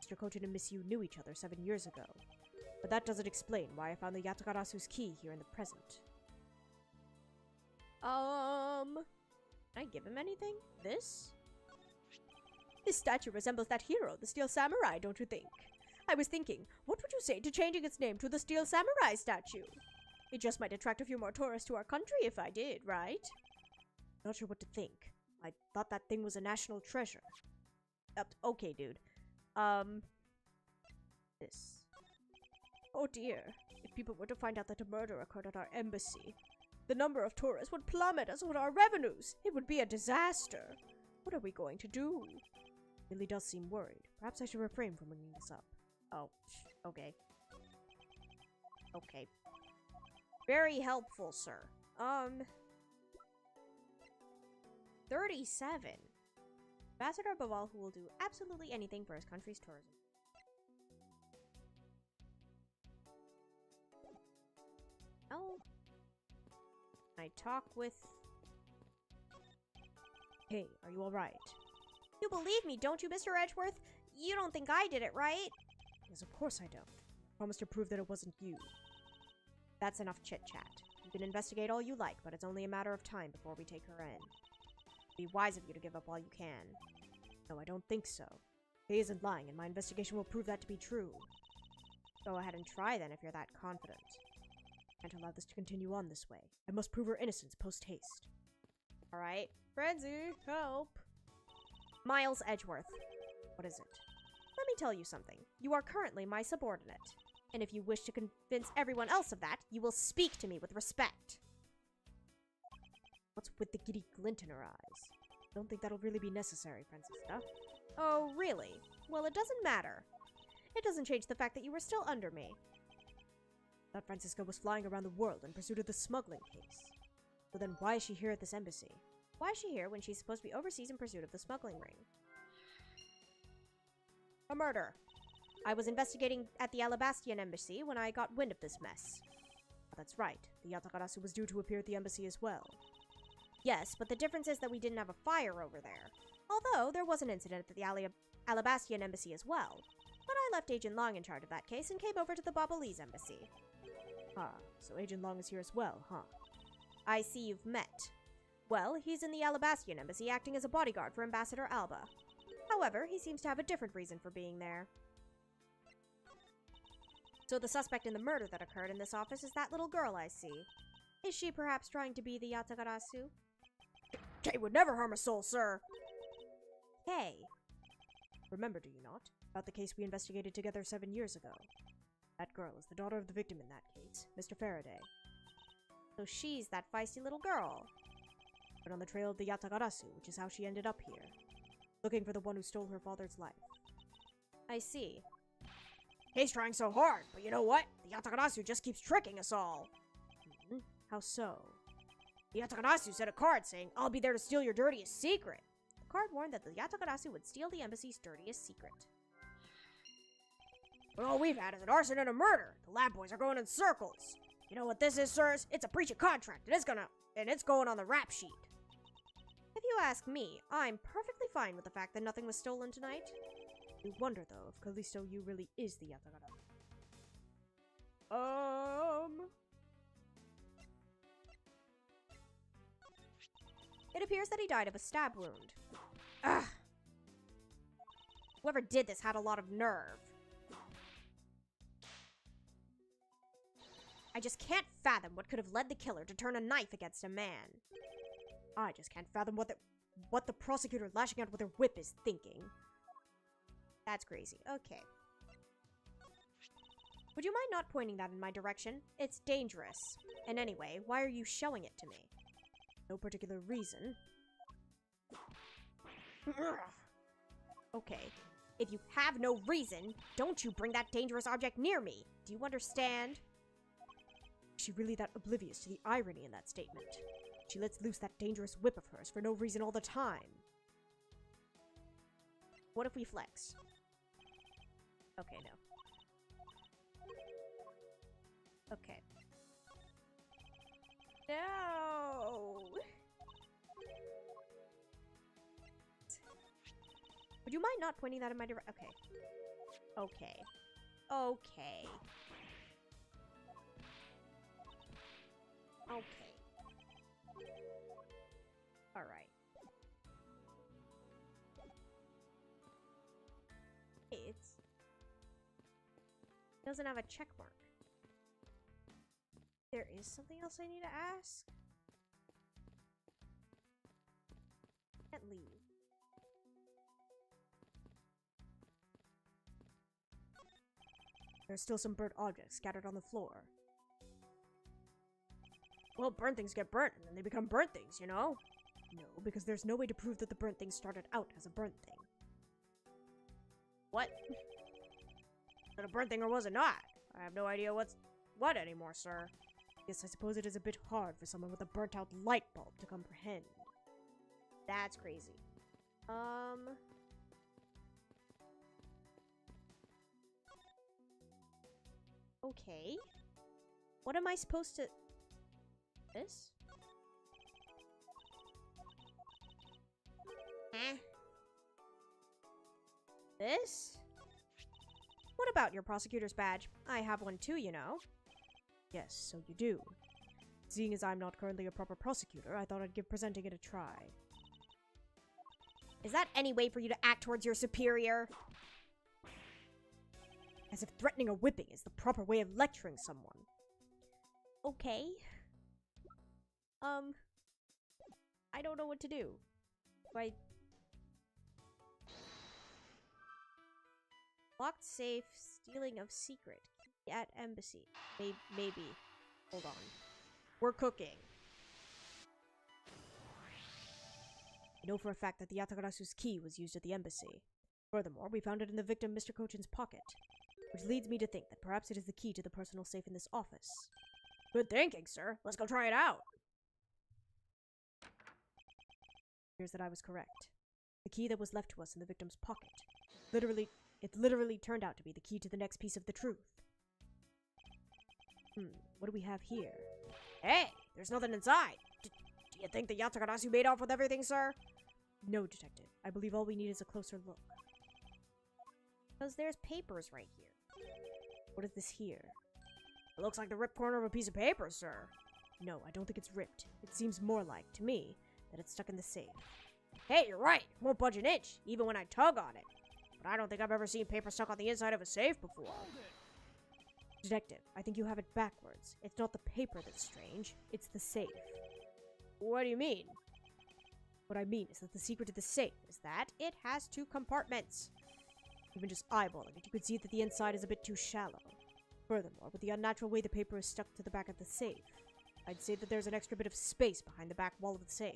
Mr. Kochin and Miss Yu knew each other 7 years ago. But that doesn't explain why I found the Yatagarasu's key here in the present. Can I give him anything? This? This statue resembles that hero, the Steel Samurai, don't you think? I was thinking, what would you say to changing its name to the Steel Samurai statue? It just might attract a few more tourists to our country if I did, right? Not sure what to think. I thought that thing was a national treasure. Okay, dude. This. Oh dear. If people were to find out that a murder occurred at our embassy, the number of tourists would plummet, as would our revenues. It would be a disaster. What are we going to do? Really does seem worried. Perhaps I should refrain from bringing this up. Oh, okay. Okay. Very helpful, sir. 37. Ambassador Baval, who will do absolutely anything for his country's tourism. Oh. I talk with... Hey, are you alright? You believe me, don't you, Mr. Edgeworth? You don't think I did it, right? Yes, of course I don't. Promise to prove that it wasn't you. That's enough chit-chat. You can investigate all you like, but it's only a matter of time before we take her in. It'd be wise of you to give up while you can. No, I don't think so. He isn't lying, and my investigation will prove that to be true. Go ahead and try then if you're that confident. I can't allow this to continue on this way. I must prove her innocence post-haste. Alright. Frenzy, help! Miles Edgeworth. What is it? Let me tell you something. You are currently my subordinate. And if you wish to convince everyone else of that, you will speak to me with respect. What's with the giddy glint in her eyes? I don't think that'll really be necessary, Francisca. Oh, really? Well, it doesn't matter. It doesn't change the fact that you were still under me. That Francisca was flying around the world in pursuit of the smuggling case. So then why is she here at this embassy? Why is she here when she's supposed to be overseas in pursuit of the smuggling ring? A murder. I was investigating at the Alabastian embassy when I got wind of this mess. That's right. The Yatagarasu was due to appear at the embassy as well. Yes, but the difference is that we didn't have a fire over there. Although, there was an incident at the Alabastian embassy as well. But I left Agent Long in charge of that case and came over to the Babalese embassy. Ah, so Agent Long is here as well, huh? I see you've met. Well, he's in the Alabastian embassy acting as a bodyguard for Ambassador Alba. However, he seems to have a different reason for being there. So the suspect in the murder that occurred in this office is that little girl I see. Is she perhaps trying to be the Yatagarasu? Kay would never harm a soul, sir! Kay. Remember, do you not? About the case we investigated together 7 years ago. That girl is the daughter of the victim in that case, Mr. Faraday. So she's that feisty little girl. But on the trail of the Yatagarasu, which is how she ended up here. Looking for the one who stole her father's life. I see. He's trying so hard, but you know what? The Yatagarasu just keeps tricking us all. How so? The Yatagarasu sent a card saying, "I'll be there to steal your dirtiest secret." The card warned that the Yatagarasu would steal the embassy's dirtiest secret. But all we've had is an arson and a murder. The lab boys are going in circles. You know what this is, sirs? It's a breach of contract, and it's going on the rap sheet. If you ask me, I'm perfectly fine with the fact that nothing was stolen tonight. You wonder, though, if Callisto Yu really is the Yatagarasu. It appears that he died of a stab wound. Ugh. Whoever did this had a lot of nerve. I just can't fathom what could have led the killer to turn a knife against a man. I just can't fathom what the prosecutor lashing out with her whip is thinking. That's crazy. Okay. Would you mind not pointing that in my direction? It's dangerous. And anyway, why are you showing it to me? No particular reason. Okay. If you have no reason, don't you bring that dangerous object near me. Do you understand? Is she really that oblivious to the irony in that statement? She lets loose that dangerous whip of hers for no reason all the time. What if we flex? Okay, no. Okay. No! Would you mind not pointing that in my direction? Okay. Okay. Okay. Okay. Alright. It doesn't have a check mark. There is something else I need to ask? Can't leave. There's still some burnt objects scattered on the floor. Well, burnt things get burnt, and then they become burnt things, you know? No, because there's no way to prove that the burnt thing started out as a burnt thing. What? Is it a burnt thing or was it not? I have no idea what's what anymore, sir. Yes, I suppose it is a bit hard for someone with a burnt-out light bulb to comprehend. That's crazy. Okay. What am I supposed to... This? Eh? This? What about your prosecutor's badge? I have one too, you know. Yes, so you do. Seeing as I'm not currently a proper prosecutor, I thought I'd give presenting it a try. Is that any way for you to act towards your superior? As if threatening or whipping is the proper way of lecturing someone. Okay. I don't know what to do. Locked safe, stealing of secret. At embassy. Maybe. Hold on. We're cooking. I know for a fact that the Yatagarasu's key was used at the embassy. Furthermore, we found it in the victim Mr. Cochin's pocket, which leads me to think that perhaps it is the key to the personal safe in this office. Good thinking, sir. Let's go try it out. appears that I was correct. The key that was left to us in the victim's pocket. It literally turned out to be the key to the next piece of the truth. What do we have here? Hey, there's nothing inside. Do you think the Yatagarasu made off with everything, sir? No, Detective. I believe all we need is a closer look. Because there's papers right here. What is this here? It looks like the ripped corner of a piece of paper, sir. No, I don't think it's ripped. It seems more like, to me, that it's stuck in the safe. Hey, you're right. It won't budge an inch, even when I tug on it. But I don't think I've ever seen paper stuck on the inside of a safe before. Detective, I think you have it backwards. It's not the paper that's strange, it's the safe. What do you mean? What I mean is that the secret to the safe is that It has 2 compartments. even just eyeballing it, you could see that the inside is a bit too shallow. Furthermore, with the unnatural way the paper is stuck to the back of the safe, I'd say that there's an extra bit of space behind the back wall of the safe.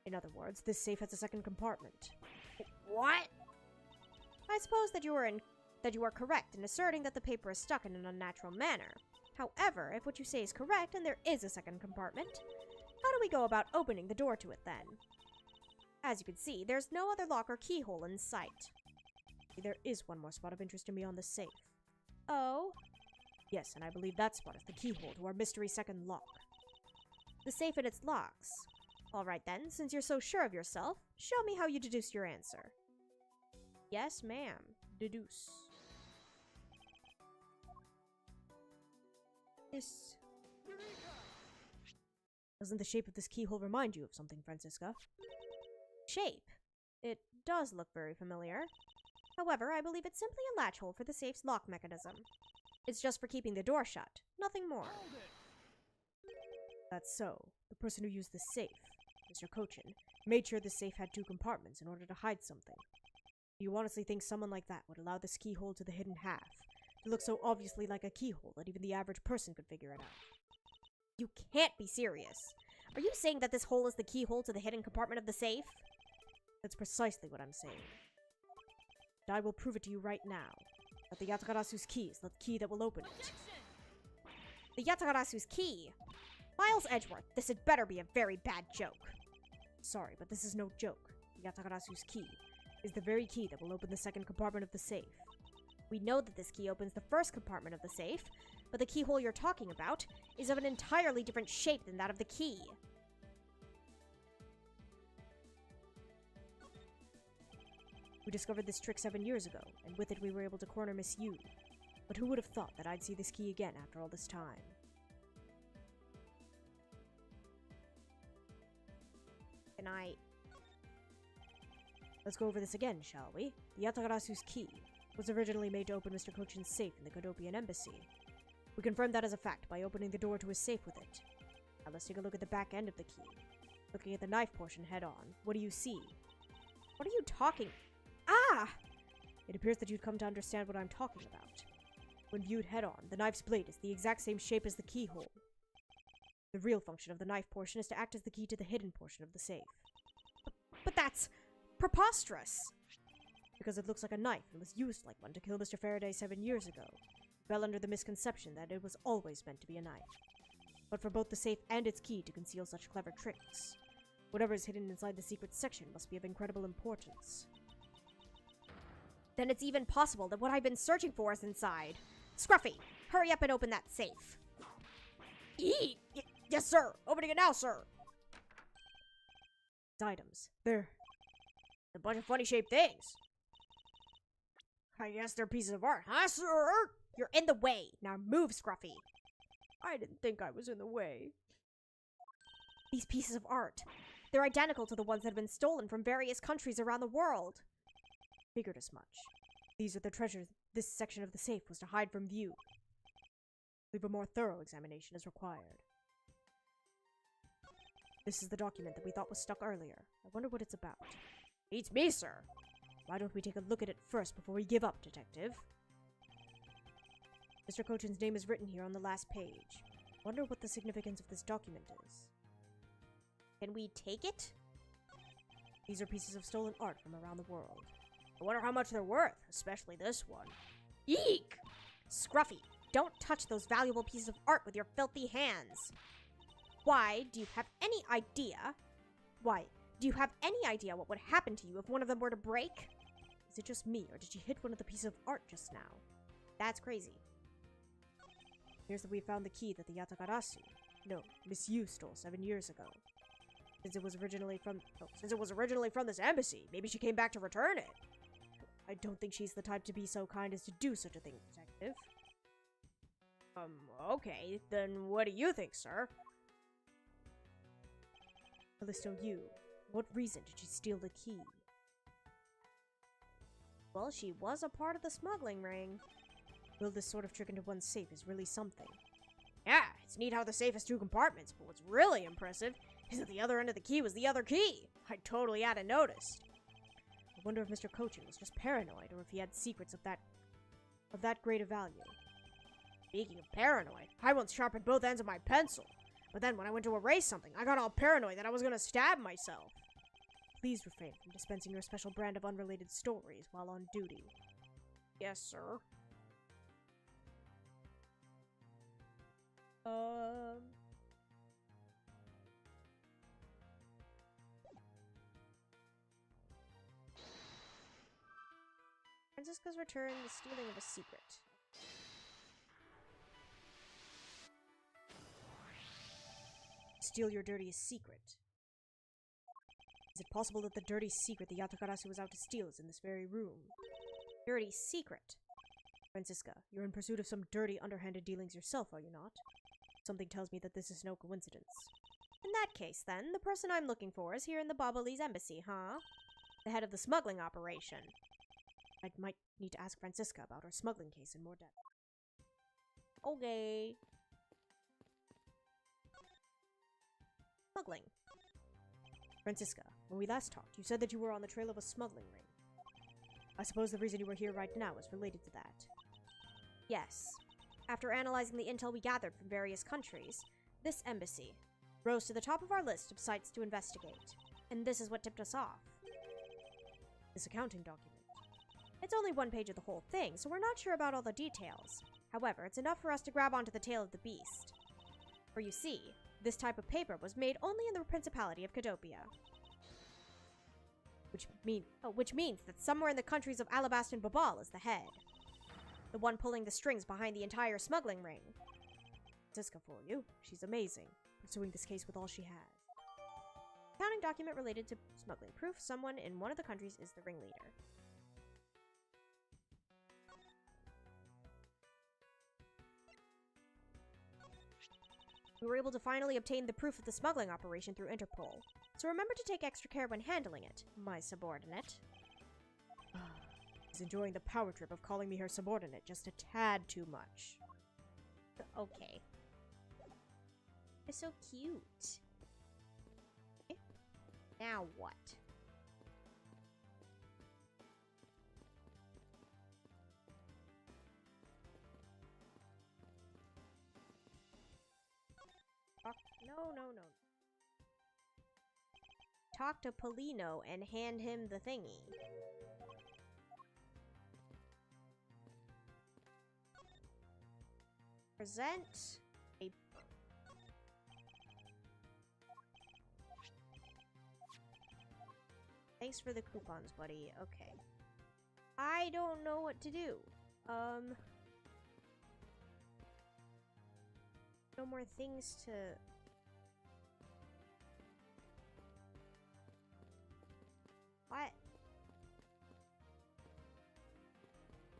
In other words, this safe has a second compartment. What? I suppose that you are correct in asserting that the paper is stuck in an unnatural manner. However, if what you say is correct and there is a second compartment, how do we go about opening the door to it then? As you can see, there's no other lock or keyhole in sight. There is one more spot of interest to me on the safe. Oh? Yes, and I believe that spot is the keyhole to our mystery second lock. The safe and its locks. Alright then, since you're so sure of yourself, show me how you deduce your answer. Yes, ma'am. Deduce. This... Doesn't the shape of this keyhole remind you of something, Francisca? shape. It does look very familiar. However, I believe it's simply a latch hole for the safe's lock mechanism. It's just for keeping the door shut, nothing more. That's so. The person who used the safe, Mr. Cochin, made sure the safe had 2 compartments in order to hide something. Do you honestly think someone like that would allow this keyhole to the hidden half to look so obviously like a keyhole that even the average person could figure it out? You can't be serious. Are you saying that this hole is the keyhole to the hidden compartment of the safe? That's precisely what I'm saying. And I will prove it to you right now. That the Yatagarasu's key is the key that will open it. The Yatagarasu's key? Miles Edgeworth, this had better be a very bad joke. Sorry, but this is no joke. The Yatagarasu's key is the very key that will open the second compartment of the safe. We know that this key opens the first compartment of the safe, but the keyhole you're talking about is of an entirely different shape than that of the key. We discovered this trick 7 years ago, and with it we were able to corner Miss Yu. But who would have thought that I'd see this key again after all this time? And Let's go over this again, shall we? The Yatagarasu's key was originally made to open Mr. Cochin's safe in the Kodopian embassy. We confirmed that as a fact by opening the door to his safe with it. Now let's take a look at the back end of the key. Looking at the knife portion head on, what do you see? What are you talking? Ah! It appears that you'd come to understand what I'm talking about. When viewed head on, the knife's blade is the exact same shape as the keyhole. The real function of the knife portion is to act as the key to the hidden portion of the safe. But that's preposterous! Because it looks like a knife and was used like one to kill Mr. Faraday 7 years ago. Fell under the misconception that it was always meant to be a knife. But for both the safe and its key to conceal such clever tricks, whatever is hidden inside the secret section must be of incredible importance. Then it's even possible that what I've been searching for is inside. Scruffy, hurry up and open that safe. Yes, sir. Opening it now, sir. These items, they're a bunch of funny shaped things. I guess they're pieces of art, huh, sir? You're in the way. Now move, Scruffy. I didn't think I was in the way. These pieces of art, they're identical to the ones that have been stolen from various countries around the world. Figured as much. These are the treasures this section of the safe was to hide from view. I believe a more thorough examination is required. This is the document that we thought was stuck earlier. I wonder what it's about. Beats me, sir. Why don't we take a look at it first before we give up, Detective? Mr. Cochin's name is written here on the last page. Wonder what the significance of this document is. Can we take it? These are pieces of stolen art from around the world. I wonder how much they're worth, especially this one. Eek! Scruffy, don't touch those valuable pieces of art with your filthy hands. Why, do you have any idea? Why, Do you have any idea what would happen to you if one of them were to break? Is it just me, or did she hit one of the pieces of art just now? That's crazy. Here's that we found the key that the Yatakarasu, no, Miss Yu stole 7 years ago. Since it was originally from this embassy, maybe she came back to return it. I don't think she's the type to be so kind as to do such a thing, Detective. Okay, then what do you think, sir? Callisto Yu, what reason did she steal the key? Well, she was a part of the smuggling ring. Well, this sort of trick into one's safe is really something. Yeah, it's neat how the safe has 2 compartments, but what's really impressive is that the other end of the key was the other key. I totally hadn't noticed. I wonder if Mr. Cochin was just paranoid, or if he had secrets of that great a value. Speaking of paranoid, I once sharpened both ends of my pencil. But then when I went to erase something, I got all paranoid that I was gonna stab myself. Please refrain from dispensing your special brand of unrelated stories while on duty. Yes, sir. Francisca's return, the stealing of a secret. Steal your dirtiest secret. Is it possible that the dirty secret the Yatakarasu was out to steal is in this very room? Dirty secret? Francisca, you're in pursuit of some dirty, underhanded dealings yourself, are you not? Something tells me that this is no coincidence. In that case, then, the person I'm looking for is here in the Babalese embassy, huh? The head of the smuggling operation. I might need to ask Francisca about her smuggling case in more depth. Okay. Smuggling. Francisca, when we last talked, you said that you were on the trail of a smuggling ring. I suppose the reason you are here right now is related to that. Yes. After analyzing the intel we gathered from various countries, this embassy rose to the top of our list of sites to investigate. And this is what tipped us off. This accounting document. It's only 1 page of the whole thing, so we're not sure about all the details. However, it's enough for us to grab onto the tail of the beast. For you see, this type of paper was made only in the Principality of Cadopia. Which means that somewhere in the countries of Alabast and Babal is the head. The one pulling the strings behind the entire smuggling ring. Francisca for you. She's amazing, pursuing this case with all she has. Accounting document related to smuggling. Proof someone in one of the countries is the ringleader. We were able to finally obtain the proof of the smuggling operation through Interpol. So remember to take extra care when handling it, my subordinate. She's enjoying the power trip of calling me her subordinate just a tad too much. Okay. It's so cute. Okay. Now what? No. Talk to Polino and hand him the thingy. Present a... Thanks for the coupons, buddy. Okay. I don't know what to do. No more things to... What?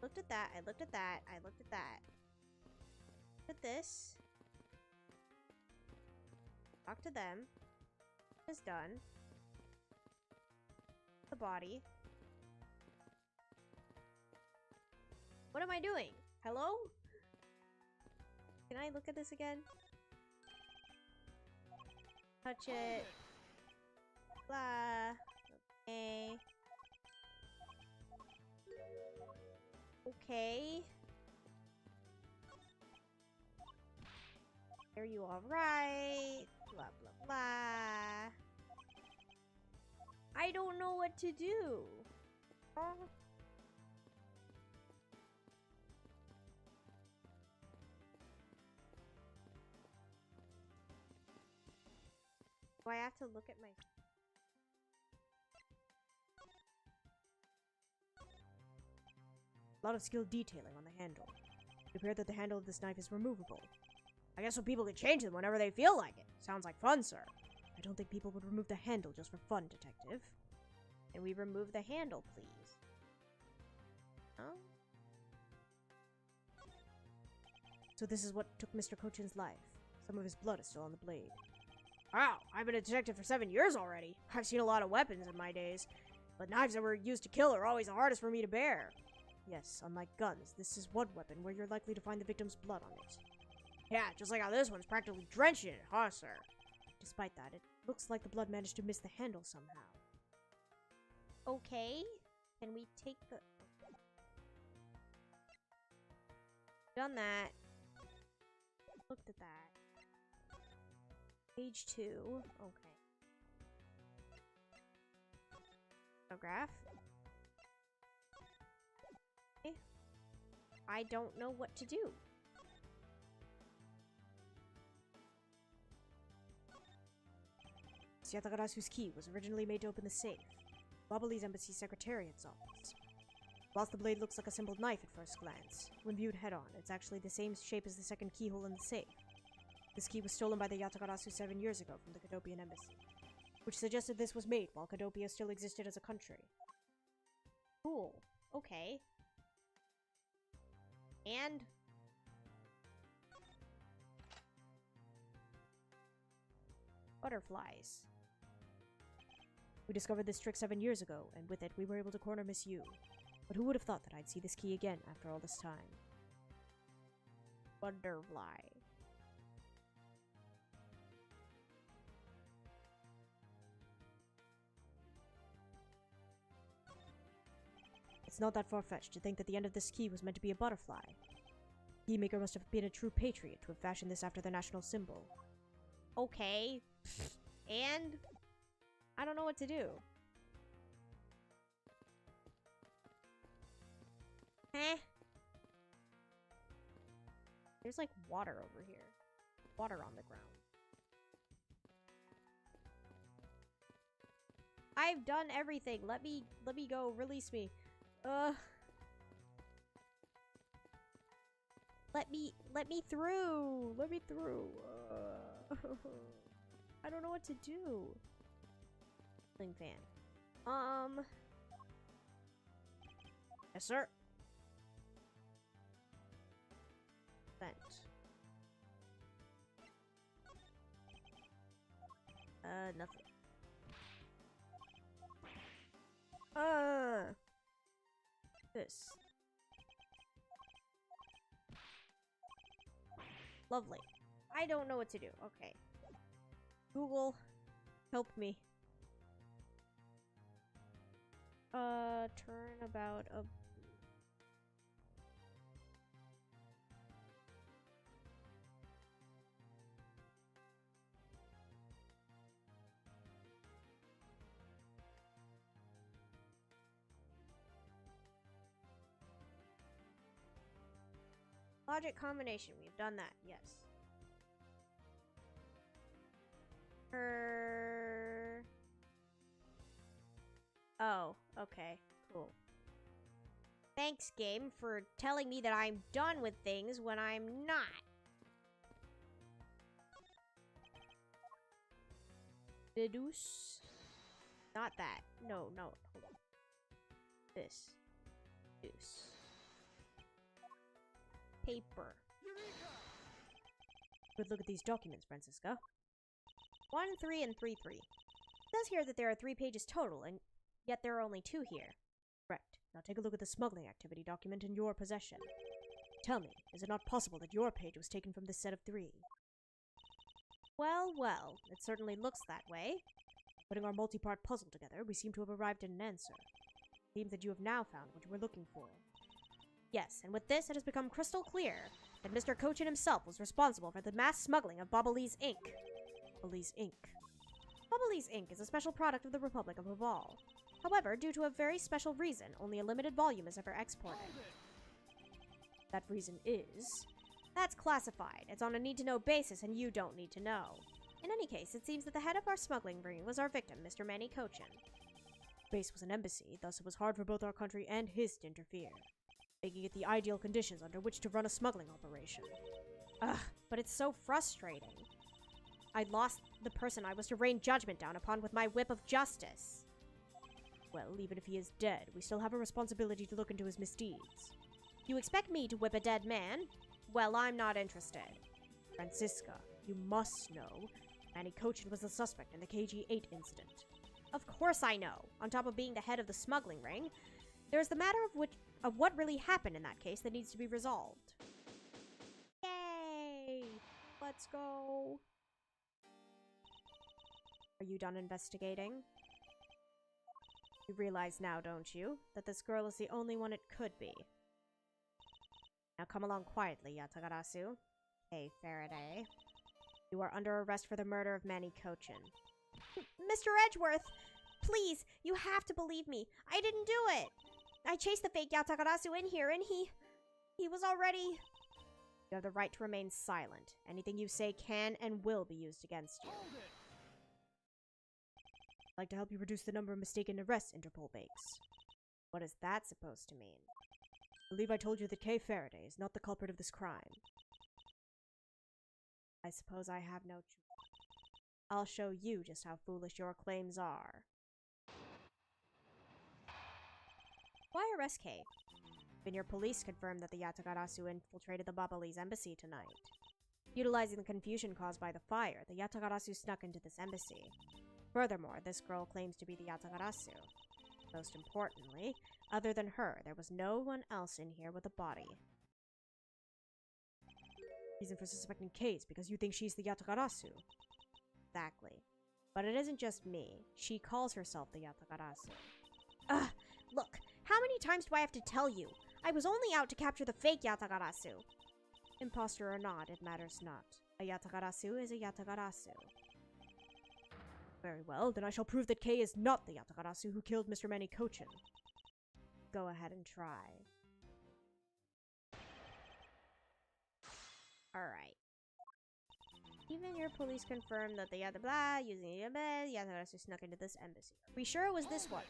Looked at that, I looked at that, I looked at that. Look at this. Talk to them. It's done. The body. What am I doing? Hello? Can I look at this again? Touch it. Blah. Okay. Okay. Are you alright? Blah, blah, blah. I don't know what to do. Do I have to look at my... A lot of skilled detailing on the handle. It appeared that the handle of this knife is removable. I guess so people can change them whenever they feel like it. Sounds like fun, sir. I don't think people would remove the handle just for fun, detective. Can we remove the handle, please? Oh? So this is what took Mr. Cochin's life. Some of his blood is still on the blade. Wow, I've been a detective for 7 years already. I've seen a lot of weapons in my days, but knives that were used to kill are always the hardest for me to bear. Yes, unlike guns, this is one weapon where you're likely to find the victim's blood on it. Yeah, just like how this one's practically drenched in it, huh, sir? Despite that, it looks like the blood managed to miss the handle somehow. Okay. Can we take the... Done that. Looked at that. Page 2. Okay. Photograph. Okay. I don't know what to do. Yatagarasu's key was originally made to open the safe. Babali's embassy secretariat's office. Whilst the blade looks like a simple knife at first glance, when viewed head-on, it's actually the same shape as the second keyhole in the safe. This key was stolen by the Yatagarasu 7 years ago from the Cadopian embassy, which suggested this was made while Cadopia still existed as a country. Cool. Okay. And... butterflies. We discovered this trick 7 years ago, and with it we were able to corner Miss Yu. But who would have thought that I'd see this key again after all this time? Butterfly. It's not that far-fetched to think that the end of this key was meant to be a butterfly. The keymaker must have been a true patriot to have fashioned this after their national symbol. Okay. And... I don't know what to do. Eh? There's like water over here. Water on the ground. I've done everything. Let me go. Release me. Let me through. Let me through. I don't know what to do. Ceiling fan. Yes, sir. Vent. Nothing. This. Lovely. I don't know what to do. Okay. Google, help me. Turn about a... Logic combination. We've done that. Yes. Oh, okay. Cool. Thanks, game, for telling me that I'm done with things when I'm not. Deduce. Not that. No, no. Hold on. This. Deuce. Paper. Good look at these documents, Francisca. 1, 3, and 3, 3. It says here that there are 3 pages total, and yet there are only 2 here. Correct. Now take a look at the smuggling activity document in your possession. Tell me, is it not possible that your page was taken from this set of 3? Well, well, it certainly looks that way. Putting our multi-part puzzle together, we seem to have arrived at an answer. It seems that you have now found what you were looking for. Yes, and with this, it has become crystal clear that Mr. Cochin himself was responsible for the mass smuggling of Babali's ink. Babali's ink. Babali's ink is a special product of the Republic of Babal. However, due to a very special reason, only a limited volume is ever exported. That reason is... That's classified. It's on a need-to-know basis, and you don't need to know. In any case, it seems that the head of our smuggling ring was our victim, Mr. Manny Cochin. Base was an embassy, thus it was hard for both our country and his to interfere. making it the ideal conditions under which to run a smuggling operation. Ugh, but it's so frustrating. I lost the person I was to rain judgment down upon with my whip of justice. Well, even if he is dead, we still have a responsibility to look into his misdeeds. You expect me to whip a dead man? Well, I'm not interested. Francisca, you must know, Manny Cochin was the suspect in the KG-8 incident. Of course I know. On top of being the head of the smuggling ring, there's the matter of what really happened in that case that needs to be resolved. Yay! Let's go. Are you done investigating? You realize now, don't you, that this girl is the only one it could be. Now come along quietly, Yatagarasu. Hey, Faraday. You are under arrest for the murder of Manny Cochin. Mr. Edgeworth! Please, you have to believe me. I didn't do it. I chased the fake Yatagarasu in here, and he was already... You have the right to remain silent. Anything you say can and will be used against you. I'd like to help you reduce the number of mistaken arrests, Interpol Bakes. What is that supposed to mean? I believe I told you that Kay Faraday is not the culprit of this crime. I suppose I have no choice. I'll show you just how foolish your claims are. Why arrest Kay? Even your police confirmed that the Yatagarasu infiltrated the Babalese embassy tonight. Utilizing the confusion caused by the fire, the Yatagarasu snuck into this embassy. Furthermore, this girl claims to be the Yatagarasu. Most importantly, other than her, there was no one else in here with a body. Reason for suspecting Kay is because you think she's the Yatagarasu. Exactly. But it isn't just me. She calls herself the Yatagarasu. Ugh! Look, how many times do I have to tell you? I was only out to capture the fake Yatagarasu. Imposter or not, it matters not. A Yatagarasu is a Yatagarasu. Very well, then I shall prove that Kay is not the Yatagarasu who killed Mr. Manny Cochin. Go ahead and try. Alright. Even your police confirmed that the using the Yatagarasu snuck into this embassy. Are we sure it was this one?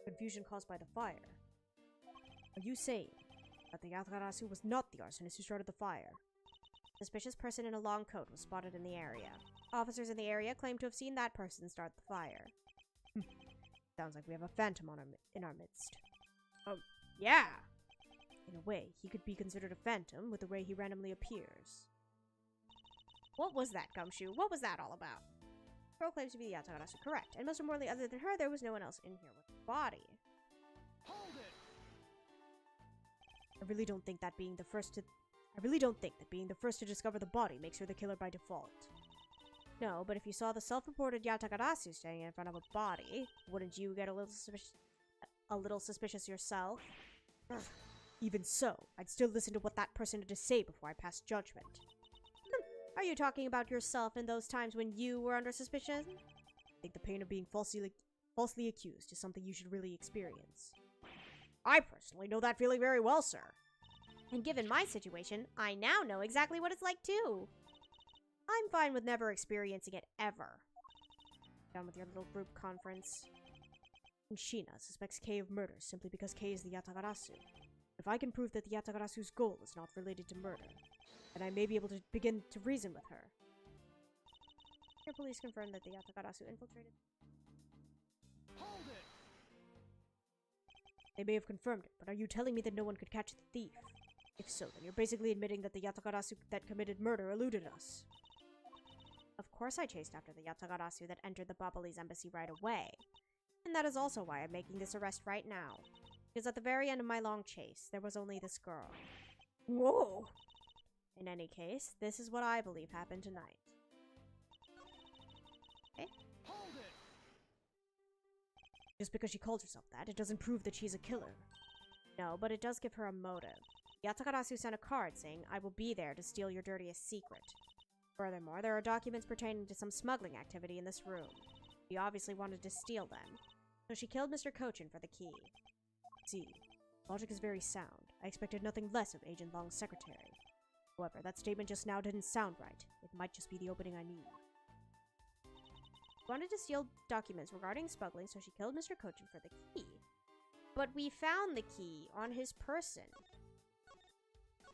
Confusion caused by the fire. Are you saying that the Yatagarasu was not the arsonist who started the fire? Suspicious person in a long coat was spotted in the area. Officers in the area claim to have seen that person start the fire. Sounds like we have a phantom in our midst. Yeah! In a way, he could be considered a phantom with the way he randomly appears. What was that, Gumshoe? What was that all about? Girl claims to be the Yatagarasu, correct. And most importantly, other than her, there was no one else in here with a body. Hold it! I really don't think that being the first to discover the body makes her the killer by default. No, but if you saw the self-reported Yatagarasu standing in front of a body, wouldn't you get a little suspicious yourself? Ugh. Even so, I'd still listen to what that person had to say before I passed judgment. Are you talking about yourself in those times when you were under suspicion? I think the pain of being falsely accused is something you should really experience. I personally know that feeling very well, sir. And given my situation, I now know exactly what it's like too. I'm fine with never experiencing it ever. Done with your little group conference. And Sheena suspects Kay of murder simply because Kay is the Yatagarasu. If I can prove that the Yatagarasu's goal is not related to murder, then I may be able to begin to reason with her. Your police confirmed that the Yatagarasu infiltrated. Hold it! They may have confirmed it, but are you telling me that no one could catch the thief? If so, then you're basically admitting that the Yatagarasu that committed murder eluded us. Of course I chased after the Yatagarasu that entered the Babalese embassy right away. And that is also why I'm making this arrest right now. Because at the very end of my long chase, there was only this girl. Whoa! In any case, this is what I believe happened tonight. Okay? Hold it! Just because she calls herself that, it doesn't prove that she's a killer. No, but it does give her a motive. Yatagarasu sent a card saying, "I will be there to steal your dirtiest secret." Furthermore, there are documents pertaining to some smuggling activity in this room. She obviously wanted to steal them, so she killed Mr. Cochin for the key. See, logic is very sound. I expected nothing less of Agent Long's secretary. However, that statement just now didn't sound right. It might just be the opening I need. She wanted to steal documents regarding smuggling, so she killed Mr. Cochin for the key. But we found the key on his person.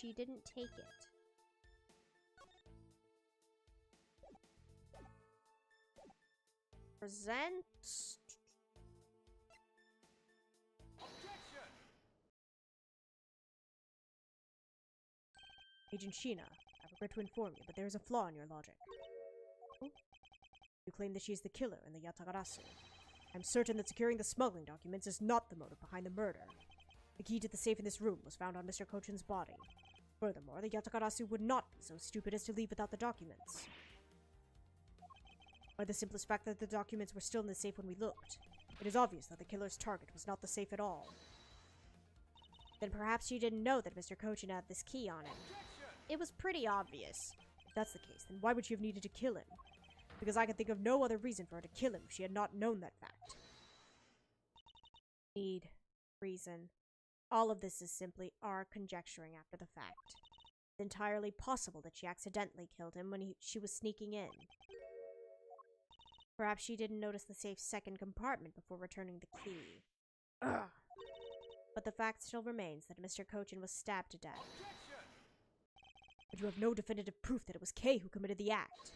She didn't take it. Present. Agent Sheena, I regret to inform you, but there is a flaw in your logic. You claim that she is the killer in the Yatagarasu. I'm certain that securing the smuggling documents is not the motive behind the murder. The key to the safe in this room was found on Mr. Kochin's body. Furthermore, the Yatagarasu would not be so stupid as to leave without the documents. By the simplest fact that the documents were still in the safe when we looked, it is obvious that the killer's target was not the safe at all. Then perhaps you didn't know that Mr. Kochin had this key on him. It was pretty obvious. If that's the case, then why would she have needed to kill him? Because I can think of no other reason for her to kill him if she had not known that fact. Need. Reason. All of this is simply our conjecturing after the fact. It's entirely possible that she accidentally killed him when she was sneaking in. Perhaps she didn't notice the safe's second compartment before returning the key. Ugh. But the fact still remains that Mr. Kochin was stabbed to death. But you have no definitive proof that it was Kay who committed the act.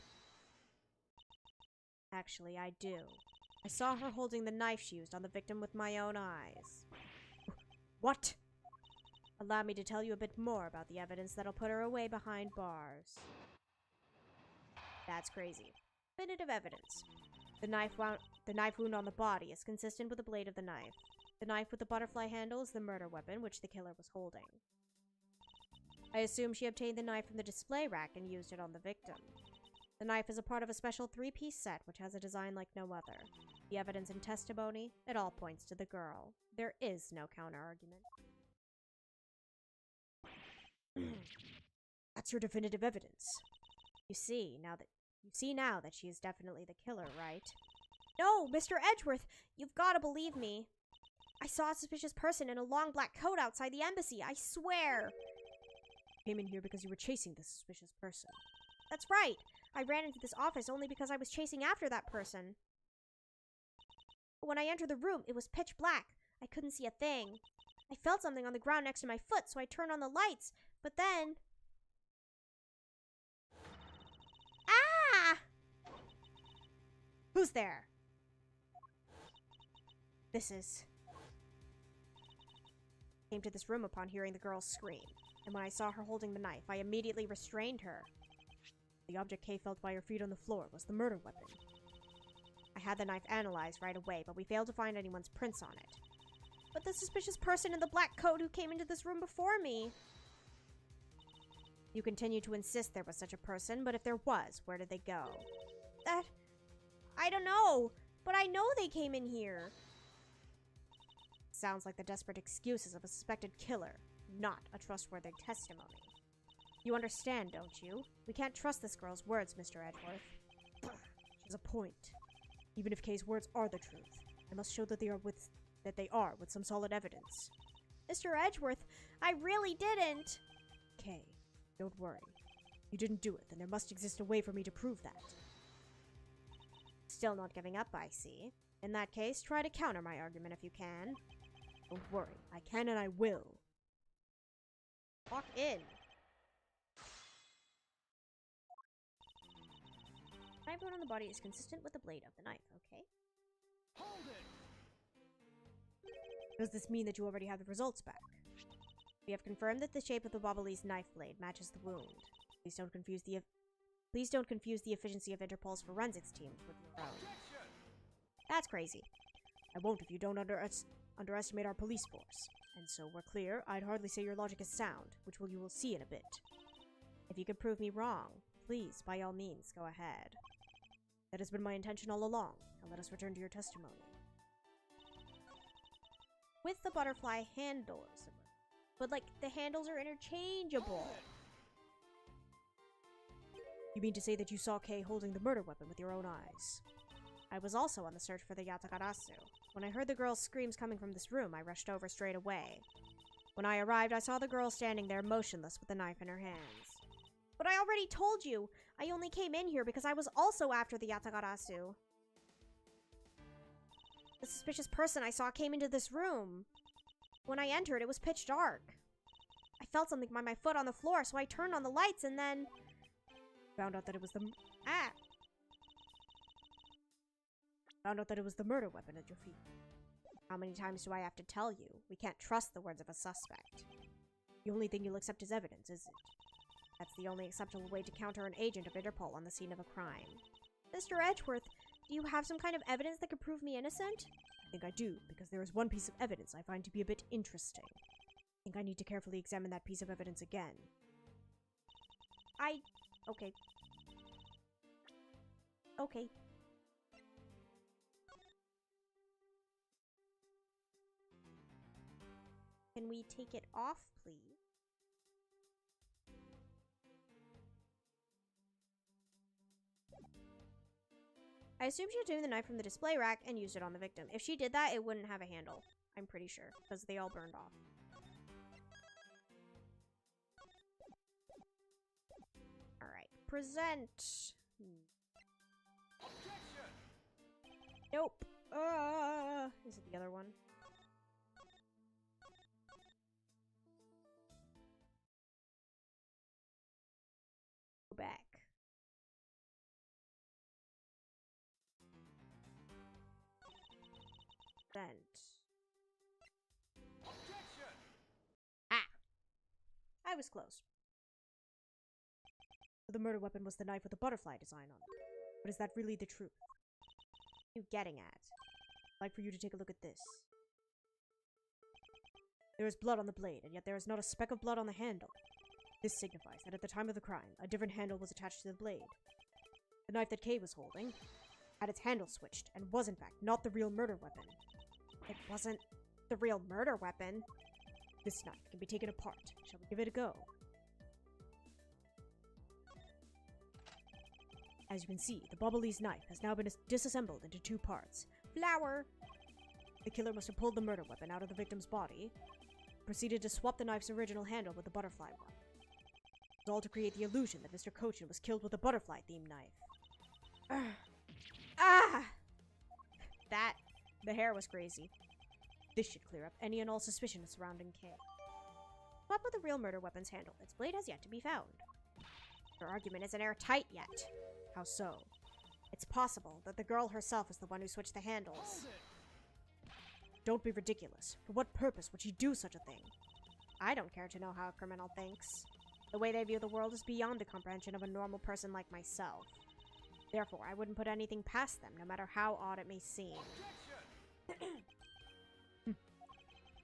Actually, I do. I saw her holding the knife she used on the victim with my own eyes. What? Allow me to tell you a bit more about the evidence that'll put her away behind bars. That's crazy. Definitive evidence. The knife wound on the body is consistent with the blade of the knife. The knife with the butterfly handle is the murder weapon which the killer was holding. I assume she obtained the knife from the display rack and used it on the victim. The knife is a part of a special 3-piece set which has a design like no other. The evidence and testimony, it all points to the girl. There is no counter-argument. That's your definitive evidence. You see now that she is definitely the killer, right? No, Mr. Edgeworth, you've got to believe me. I saw a suspicious person in a long black coat outside the embassy, I swear. You came in here because you were chasing this suspicious person. That's right. I ran into this office only because I was chasing after that person. When I entered the room, it was pitch black. I couldn't see a thing. I felt something on the ground next to my foot, so I turned on the lights. But then... Ah! Who's there? This is... I came to this room upon hearing the girl's scream, and when I saw her holding the knife, I immediately restrained her. The object Kay felt by her feet on the floor was the murder weapon. I had the knife analyzed right away, but we failed to find anyone's prints on it. But the suspicious person in the black coat who came into this room before me... You continue to insist there was such a person, but if there was, where did they go? I don't know, but I know they came in here. Sounds like the desperate excuses of a suspected killer, not a trustworthy testimony. You understand, don't you? We can't trust this girl's words, Mr. Edgeworth. She has a point. Even if Kay's words are the truth, I must show that they are with some solid evidence. Mr. Edgeworth, I really didn't. Kay, don't worry. You didn't do it, then there must exist a way for me to prove that. Still not giving up, I see. In that case, try to counter my argument if you can. Don't worry, I can and I will. Walk in. The knife wound on the body is consistent with the blade of the knife, okay? Hold it! Does this mean that you already have the results back? We have confirmed that the shape of the Bobbly's knife blade matches the wound. Please don't confuse the efficiency of Interpol's forensics team with your own. That's crazy. I won't if you don't underestimate our police force. And so we're clear, I'd hardly say your logic is sound, which you will see in a bit. If you could prove me wrong, please, by all means, go ahead. That has been my intention all along. Now let us return to your testimony. With the butterfly handles. But, like, the handles are interchangeable. You mean to say that you saw Kay holding the murder weapon with your own eyes? I was also on the search for the Yatagarasu. When I heard the girl's screams coming from this room, I rushed over straight away. When I arrived, I saw the girl standing there motionless with the knife in her hands. But I already told you! I only came in here because I was also after the Yatagarasu. The suspicious person I saw came into this room. When I entered, it was pitch dark. I felt something by my foot on the floor, so I turned on the lights and then... Found out that it was the murder weapon at your feet. How many times do I have to tell you? We can't trust the words of a suspect. The only thing you'll accept as evidence, is it? That's the only acceptable way to counter an agent of Interpol on the scene of a crime. Mr. Edgeworth, do you have some kind of evidence that could prove me innocent? I think I do, because there is one piece of evidence I find to be a bit interesting. I think I need to carefully examine that piece of evidence again. Okay. Okay. Can we take it off, please? I assume she took the knife from the display rack and used it on the victim. If she did that, it wouldn't have a handle. I'm pretty sure, because they all burned off. Alright, present. Nope. Is it the other one? Go back. Present. Ah! I was close. The murder weapon was the knife with the butterfly design on it. But is that really the truth? What are you getting at? I'd like for you to take a look at this. There is blood on the blade, and yet there is not a speck of blood on the handle. This signifies that at the time of the crime, a different handle was attached to the blade. The knife that Kay was holding had its handle switched, and was in fact not the real murder weapon. It wasn't the real murder weapon. This knife can be taken apart. Shall we give it a go? As you can see, the Bobbly's knife has now been disassembled into two parts. Flower! The killer must have pulled the murder weapon out of the victim's body, proceeded to swap the knife's original handle with the butterfly one. It was all to create the illusion that Mr. Cochin was killed with a butterfly-themed knife. The hair was crazy. This should clear up any and all suspicion surrounding Kay. What with the real murder weapon's handle? Its blade has yet to be found. Her argument isn't airtight yet. How so? It's possible that the girl herself is the one who switched the handles. Don't be ridiculous. For what purpose would she do such a thing? I don't care to know how a criminal thinks. The way they view the world is beyond the comprehension of a normal person like myself. Therefore, I wouldn't put anything past them, no matter how odd it may seem.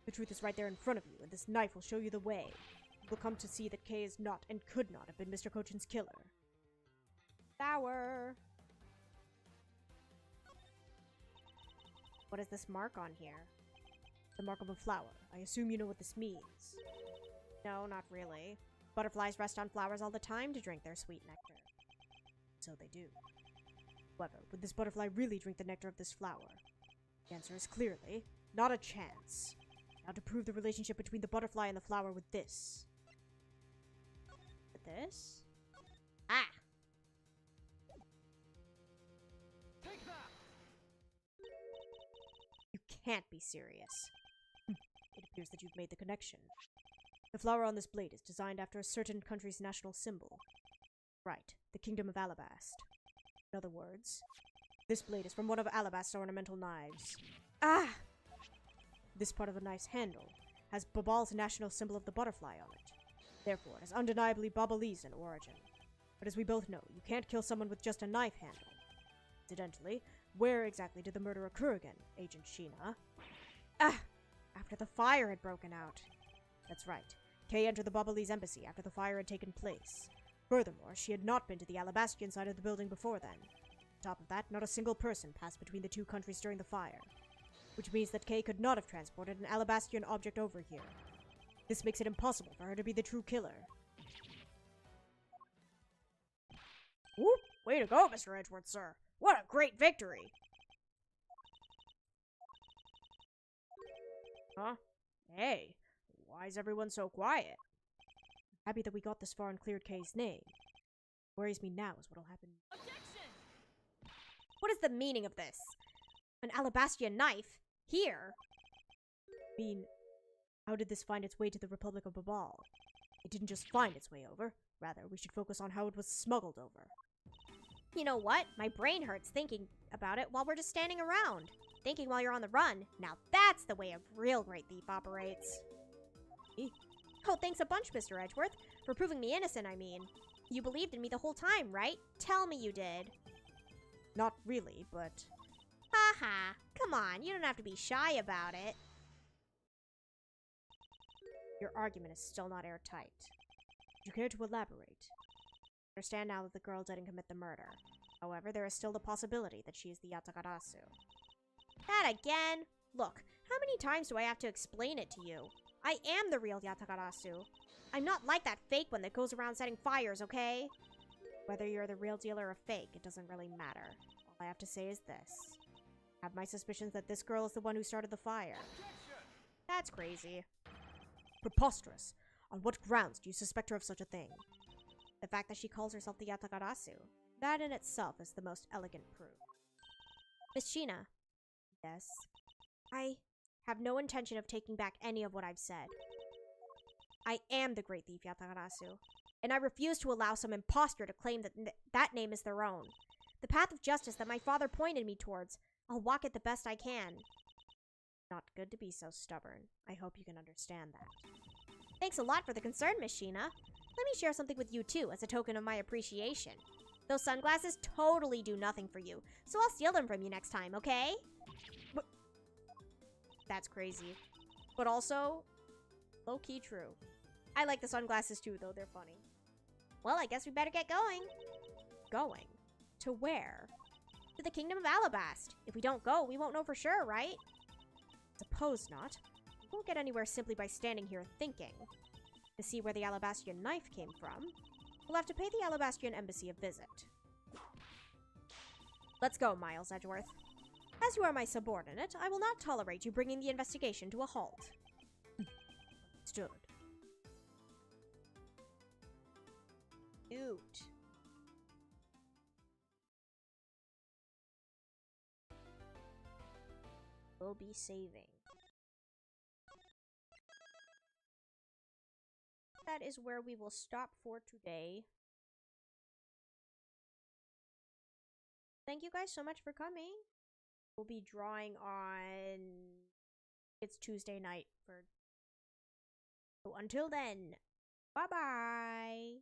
The truth is right there in front of you, and this knife will show you the way. You will come to see that Kay is not and could not have been Mr. Cochin's killer. Flower! What is this mark on here? The mark of a flower. I assume you know what this means. No, not really. Butterflies rest on flowers all the time to drink their sweet nectar. So they do. However, would this butterfly really drink the nectar of this flower? The answer is clearly not a chance. Now to prove the relationship between the butterfly and the flower with this. With this? Ah! Take that! You can't be serious. It appears that you've made the connection. The flower on this blade is designed after a certain country's national symbol. Right, the Kingdom of Alabast. In other words, this blade is from one of Alabast's ornamental knives. Ah! This part of the knife's handle has Babal's national symbol of the butterfly on it. Therefore, it is undeniably Babalese in origin. But as we both know, you can't kill someone with just a knife handle. Incidentally, where exactly did the murder occur again, Agent Sheena? Ah! After the fire had broken out. That's right. Kay entered the Babalese embassy after the fire had taken place. Furthermore, she had not been to the Alabastian side of the building before then. On top of that, not a single person passed between the two countries during the fire. Which means that Kay could not have transported an Alabastian object over here. This makes it impossible for her to be the true killer. Whoop! Way to go, Mr. Edgeworth, sir! What a great victory! Huh? Hey, why is everyone so quiet? I'm happy that we got this far and cleared Kay's name. What worries me now is what'll happen. Objection! What is the meaning of this? An Alabastian knife? Here? I mean, How did this find its way to the Republic of Babal? It didn't just find its way over. Rather, we should focus on how it was smuggled over. You know what? My brain hurts thinking about it while we're just standing around. Thinking while you're on the run. Now that's the way a real great thief operates. Oh, thanks a bunch, Mr. Edgeworth. For proving me innocent, I mean. You believed in me the whole time, right? Tell me you did. Not really, but... Haha. Come on, you don't have to be shy about it. Your argument is still not airtight. Would you care to elaborate? I understand now that the girl didn't commit the murder. However, there is still the possibility that she is the Yatagarasu. That again? Look, how many times do I have to explain it to you? I am the real Yatagarasu. I'm not like that fake one that goes around setting fires, okay? Whether you're the real deal or a fake, it doesn't really matter. All I have to say is this. I have my suspicions that this girl is the one who started the fire. That's crazy. Preposterous! On what grounds do you suspect her of such a thing? The fact that she calls herself the Yatagarasu. That in itself is the most elegant proof. Miss Sheena. Yes? I have no intention of taking back any of what I've said. I am the great thief Yatagarasu, and I refuse to allow some impostor to claim that that name is their own. The path of justice that my father pointed me towards, I'll walk it the best I can. Not good to be so stubborn. I hope you can understand that. Thanks a lot for the concern, Miss Sheena. Let me share something with you too, as a token of my appreciation. Those sunglasses totally do nothing for you, so I'll steal them from you next time, okay? But that's crazy. But also, low-key true. I like the sunglasses too, though. They're funny. Well, I guess we better get going. Going? To where? To the Kingdom of Alabast. If we don't go, we won't know for sure, right? Suppose not. We won't get anywhere simply by standing here thinking. To see where the Alabastrian knife came from, we'll have to pay the Alabastrian embassy a visit. Let's go, Miles Edgeworth. As you are my subordinate, I will not tolerate you bringing the investigation to a halt. Stood. Oot. We'll be saving. That is where we will stop for today. Thank you guys so much for coming. We'll be drawing on... It's Tuesday night for... So until then, bye-bye!